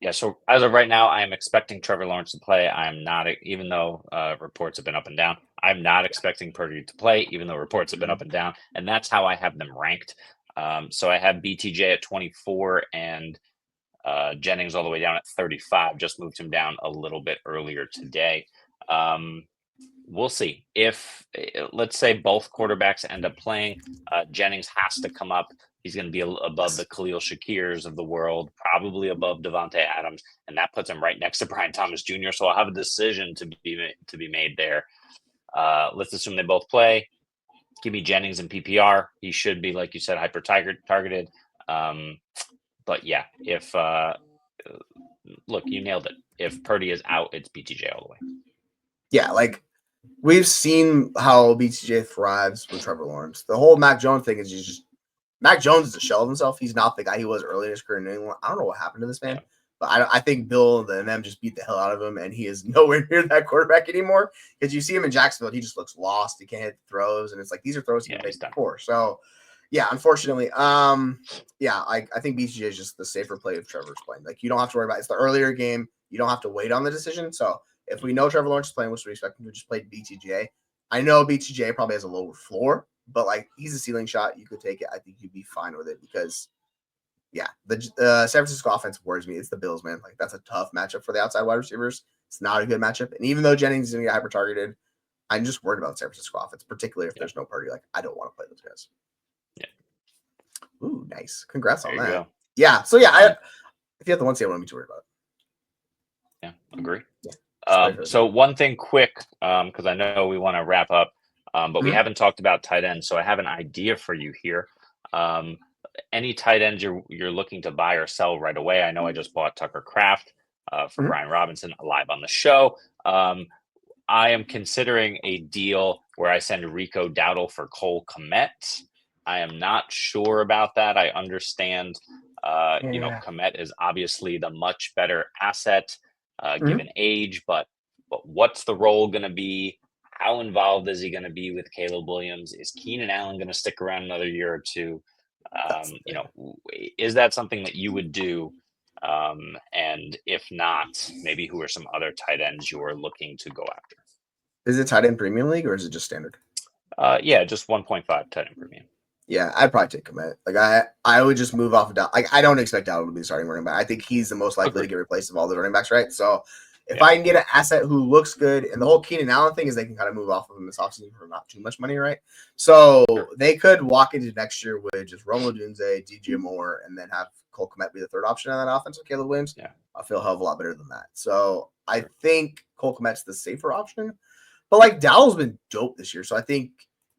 Yeah, so as of right now, I am expecting Trevor Lawrence to play. I am not, even though reports have been up and down, I'm not expecting Purdy to play, even though reports have been up and down. And that's how I have them ranked. So I have BTJ at 24 and Jennings all the way down at 35. Just moved him down a little bit earlier today. We'll see. If, let's say, both quarterbacks end up playing, Jennings has to come up. He's going to be above the Khalil Shakirs of the world, probably above Devontae Adams, and that puts him right next to Brian Thomas Jr. So I'll have a decision to be made there. Let's assume they both play. Give me Jennings in PPR. He should be, like you said, hyper targeted. But yeah, if look, you nailed it. If Purdy is out, it's BTJ all the way. Yeah, like we've seen how BTJ thrives with Trevor Lawrence. The whole Mac Jones thing is just Mac Jones is a shell of himself. He's not the guy he was early in his career in New England. I don't know what happened to this man, but I think Bill and them just beat the hell out of him, and he is nowhere near that quarterback anymore. Because you see him in Jacksonville, he just looks lost. He can't hit throws, and it's like these are throws he made before. So, yeah, unfortunately, I think BTJ is just the safer play if Trevor's playing. Like you don't have to worry about it. It's the earlier game. You don't have to wait on the decision. So if we know Trevor Lawrence is playing, which we expect him to, just play BTJ. I know BTJ probably has a lower floor, but like he's a ceiling shot. You could take it. I think you'd be fine with it because, yeah, the San Francisco offense worries me. It's the Bills, man. Like that's a tough matchup for the outside wide receivers. It's not a good matchup. And even though Jennings is going to get hyper targeted, I'm just worried about the San Francisco offense, particularly if there's no Purdy. Like I don't want to play those guys. Yeah. Ooh, nice. Congrats on that. Go. Yeah. So yeah, if you have the one seed, I wouldn't be too worried about it. Yeah, agree. Yeah. So one thing quick, because I know we want to wrap up, but we haven't talked about tight ends. So I have an idea for you here. Any tight ends you're looking to buy or sell right away? I know I just bought Tucker Kraft for Brian Robinson live on the show. I am considering a deal where I send Rico Dowdle for Cole Kmet. I am not sure about that. I understand, Kmet is obviously the much better asset. Given age, but what's the role going to be? How involved is he going to be with Caleb Williams? Is Keenan Allen going to stick around another year or two? Is that something that you would do? And if not, maybe who are some other tight ends you are looking to go after? Is it tight end premium league or is it just standard? Yeah, just 1.5 tight end premium. Yeah, I'd probably take Kmet. Like I would just move off of Dowdle. Like I don't expect Dowdle to be starting running back. I think he's the most likely to get replaced of all the running backs, right? So if I can get an asset who looks good, and the whole Keenan Allen thing is they can kind of move off of him this offseason for not too much money, right? So they could walk into next year with just Romo Dunze, DJ Moore, and then have Cole Kmet be the third option on that offense with Caleb Williams. Yeah, I feel a hell of a lot better than that. So I think Cole Kmet's the safer option. But like Dowdle's been dope this year, so I think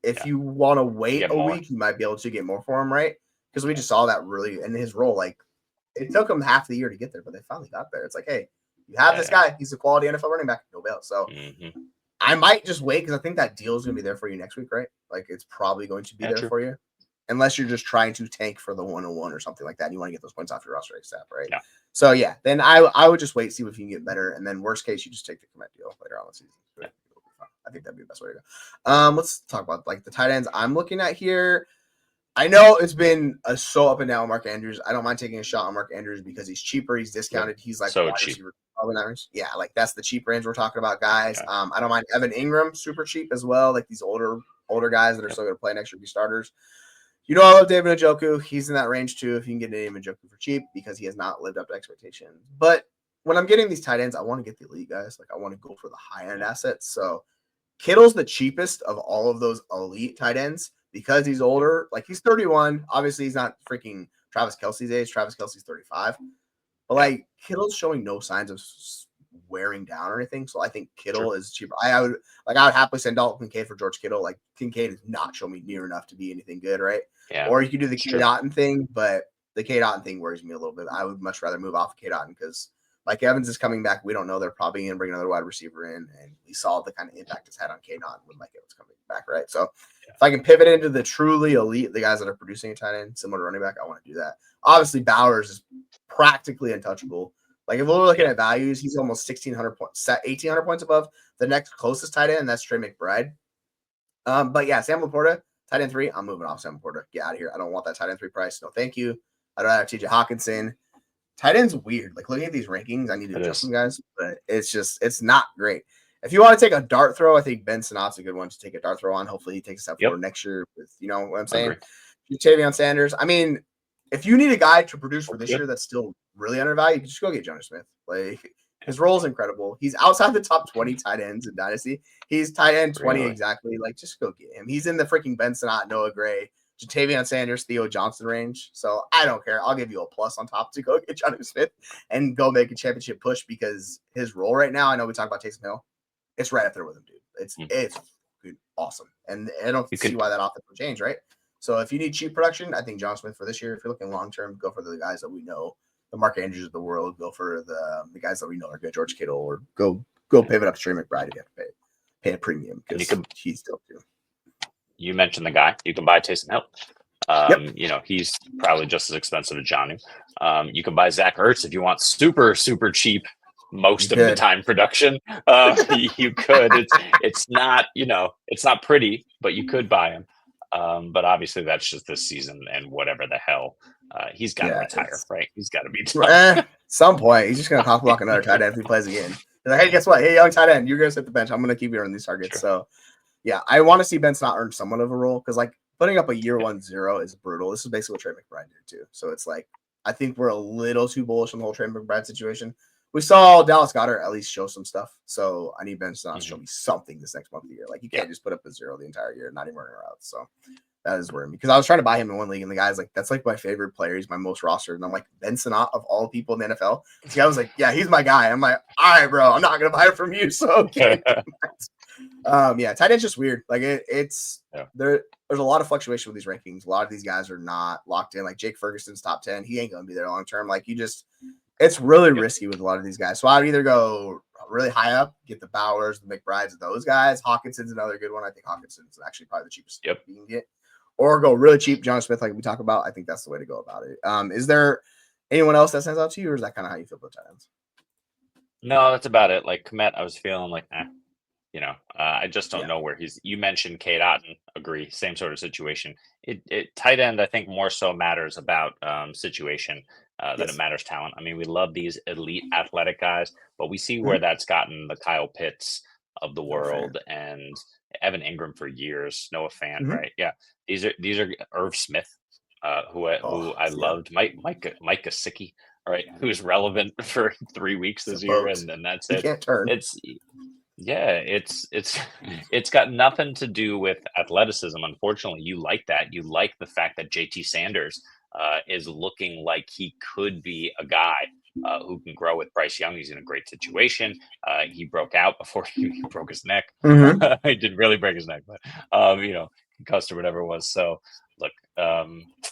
if you want to wait a week, you might be able to get more for him, right? Because we just saw that really in his role. Like it took him half the year to get there, but they finally got there. It's like, hey, you have this guy. He's a quality NFL running back. No bail. So I might just wait because I think that deal is going to be there for you next week, right? Like it's probably going to be there for you. Unless you're just trying to tank for the 101 or something like that. And you want to get those points off your roster ASAP, right? Yeah. So, yeah, then I would just wait, see if you can get better. And then worst case, you just take the Kmet deal later on the season. Yeah. I think that'd be the best way to go. Let's talk about like the tight ends I'm looking at here. I know it's been so up and down with Mark Andrews. I don't mind taking a shot on Mark Andrews because he's cheaper. He's discounted. He's like so cheap. Yeah, like that's the cheap range we're talking about, guys. Yeah. I don't mind Evan Ingram, super cheap as well. Like these older guys that are still going to play next year, be starters. I love David Njoku. He's in that range too. If you can get David Njoku for cheap because he has not lived up to expectations. But when I'm getting these tight ends, I want to get the elite guys. Like I want to go for the high end assets. So Kittle's the cheapest of all of those elite tight ends because he's older. Like he's 31. Obviously, he's not freaking Travis Kelce's age. Travis Kelce's 35. But like Kittle's showing no signs of wearing down or anything. So I think Kittle is cheaper. I would happily send Dalton Kincaid for George Kittle. Like Kincaid is not showing me near enough to be anything good, right? Yeah. Or you could do the Cade Otton thing, but the Cade Otton thing worries me a little bit. I would much rather move off of Cade Otton because Mike Evans is coming back. We don't know. They're probably going to bring another wide receiver in, and we saw the kind of impact it's had on Cade Otton when Mike Evans coming back, right? So if I can pivot into the truly elite, the guys that are producing a tight end, similar to running back, I want to do that. Obviously, Bowers is practically untouchable. Like if we're looking at values, he's almost 1,600 points, 1,800 points above the next closest tight end, and that's Trey McBride. But yeah, Sam Laporta, tight end 3. I'm moving off Sam Laporta. Get out of here. I don't want that tight end 3 price. No, thank you. I'd rather have TJ Hawkinson. Tight end's weird. Like looking at these rankings, I need to adjust some guys, but it's not great. If you want to take a dart throw, I think Ben Sinat's a good one to take a dart throw on. Hopefully he takes a step forward next year with, you know what I'm saying? Tavion Sanders. I mean, if you need a guy to produce for this year that's still really undervalued, you can just go get Jonas Smith. Like his role is incredible. He's outside the top 20 tight ends in Dynasty. He's tight end 20 exactly. Like just go get him. He's in the freaking Ben Sinnott, Noah Gray, Jatavion Sanders, Theo Johnson range. So I don't care. I'll give you a plus on top to go get Johnny Smith and go make a championship push because his role right now, I know we talk about Taysom Hill. It's right up there with him, dude. It's good, awesome. And I don't see why that offense would change, right? So if you need cheap production, I think John Smith for this year. If you're looking long term, go for the guys that we know, the Mark Andrews of the world. Go for the guys that we know are good, George Kittle, or go pivot up to Trey McBride if you have to pay a premium because he's still too. You mentioned the guy. You can buy Taysom Hill. You know, he's probably just as expensive as Jonnu. You can buy Zach Ertz if you want super, super cheap most of the time production. You could. It's not, you know, it's not pretty, but you could buy him. But obviously that's just this season and whatever the hell. He's got to retire, right? He's got to be done. Some point, he's just going to cock block another tight end if he plays again. He's like, hey, guess what? Hey, young tight end, you're going to sit the bench. I'm going to keep you earning these targets. So, yeah, I want to see Ben Snott earn somewhat of a role because, like, putting up a year 1-0 is brutal. This is basically what Trey McBride did, too. So, it's like, I think we're a little too bullish on the whole Trey McBride situation. We saw Dallas Goedert at least show some stuff. So, I need Ben Snott to show me something this next month of the year. Like, you can't just put up a 0 the entire year, not even running routes. So, that is worrying me because I was trying to buy him in one league, and the guy's like, "That's like my favorite player. He's my most rostered." And I'm like, Ben Sinnott of all people in the NFL. So I was like, "Yeah, he's my guy." I'm like, "All right, bro, I'm not gonna buy it from you." So okay. Tight end's just weird. Like there's a lot of fluctuation with these rankings. A lot of these guys are not locked in. Like Jake Ferguson's top 10, he ain't gonna be there long term. Like it's really risky with a lot of these guys. So I would either go really high up, get the Bowers, the McBrides, those guys. Hawkinson's another good one. I think Hawkinson's actually probably the cheapest you can get. Or go really cheap, John Smith, like we talk about. I think that's the way to go about it. Is there anyone else that stands out to you, or is that kind of how you feel about tight ends? No, that's about it. Like Kmet, I was feeling like, you know, I just don't know where he's. You mentioned Cade Otton, agree, same sort of situation. It tight end, I think, more so matters about situation than it matters talent. I mean, we love these elite athletic guys, but we see where that's gotten the Kyle Pitts of the world and Evan Ingram for years. Noah Fant, right? Yeah, these are Irv Smith, who I loved. Mike Gesicki, right? Who's relevant for 3 weeks this year, and then that's it. Can't turn. It's got nothing to do with athleticism. Unfortunately, you like that. You like the fact that JT Sanders is looking like he could be a guy who can grow with Bryce Young. He's in a great situation. He broke out before he broke his neck. He didn't really break his neck, but you know, concussed or whatever it was. So look,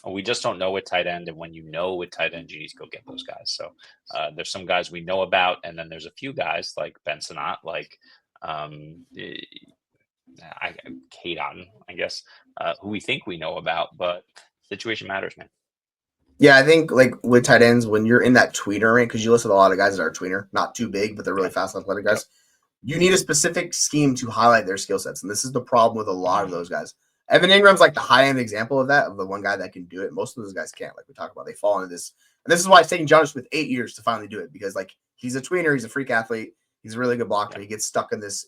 we just don't know with tight end, and when you know with tight end, you need to go get those guys. So there's some guys we know about, and then there's a few guys like Ben Sinnott, like Cade Otton, I guess, who we think we know about, but situation matters, man. Yeah, I think like with tight ends, when you're in that tweener rank, because you listen to a lot of guys that are tweener, not too big, but they're really fast athletic guys. You need a specific scheme to highlight their skill sets. And this is the problem with a lot of those guys. Evan Ingram's like the high-end example of that, of the one guy that can do it. Most of those guys can't, like we talk about. They fall into this. And this is why it's taking John Smith 8 years to finally do it, because like he's a tweener, he's a freak athlete, he's a really good blocker. He gets stuck in this.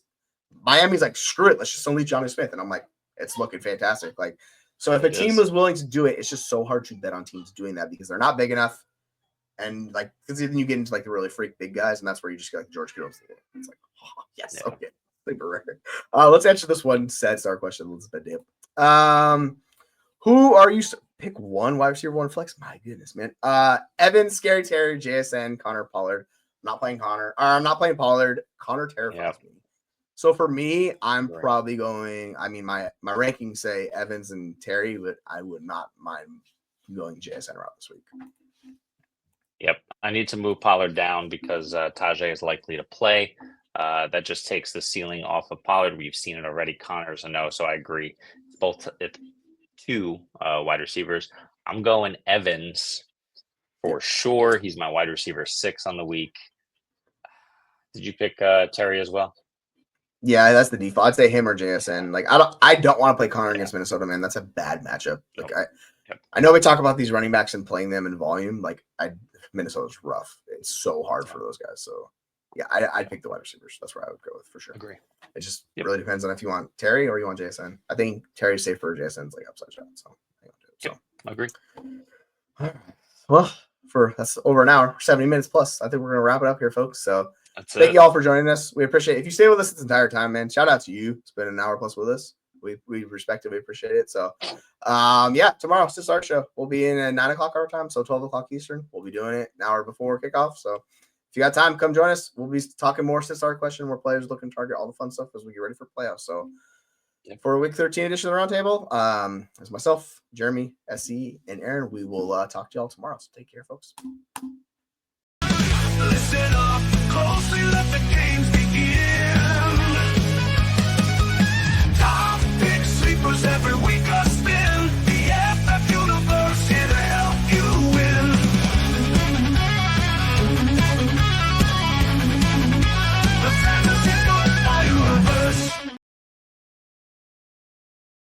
Miami's like, screw it, let's just unleash Johnny Smith. And I'm like, it's looking fantastic. Like, so if a team was willing to do it, it's just so hard to bet on teams doing that because they're not big enough. And like, because then you get into like the really freak big guys, and that's where you just get like George Kittle. It's like, oh, yes, okay. Super rare. Let's answer this one sad star question, Elizabeth Dip. Who are you? Pick one wide receiver, one flex. My goodness, man. Evan, Scary Terry, JSN, Connor, Pollard. I'm not playing Connor. I'm not playing Pollard. Connor terrifies me. So for me, I'm probably going. I mean, my rankings say Evans and Terry, but I would not mind going JSN route this week. Yep, I need to move Pollard down because Tajay is likely to play. That just takes the ceiling off of Pollard. We've seen it already. Connor's a no, so I agree. It's two wide receivers. I'm going Evans for sure. He's my wide receiver 6 on the week. Did you pick Terry as well? Yeah, that's the default. I'd say him or JSN. Like I don't want to play Connor against Minnesota, man. That's a bad matchup. Like I know we talk about these running backs and playing them in volume. Like Minnesota's rough. It's so hard for those guys. So yeah, I'd pick the wide receivers. That's where I would go with for sure. Agree. It just really depends on if you want Terry or you want JSN. I think Terry's safer. JSN's like upside shot. So agree. All right. Well, that's over an hour, 70 minutes plus. I think we're gonna wrap it up here, folks. So thank you all for joining us. We appreciate it. If you stay with us this entire time, man, shout out to you. It's been an hour plus with us. We respect it. We appreciate it. So, tomorrow, it's the start show. We'll be in at 9 o'clock our time, so 12 o'clock Eastern. We'll be doing it an hour before kickoff. So, if you got time, come join us. We'll be talking more since our question, more players looking to target all the fun stuff as we get ready for playoffs. So, for Week 13 edition of the Roundtable, as myself, Jeremy, SC, and Aaron, we will talk to y'all tomorrow. So, take care, folks. Listen up.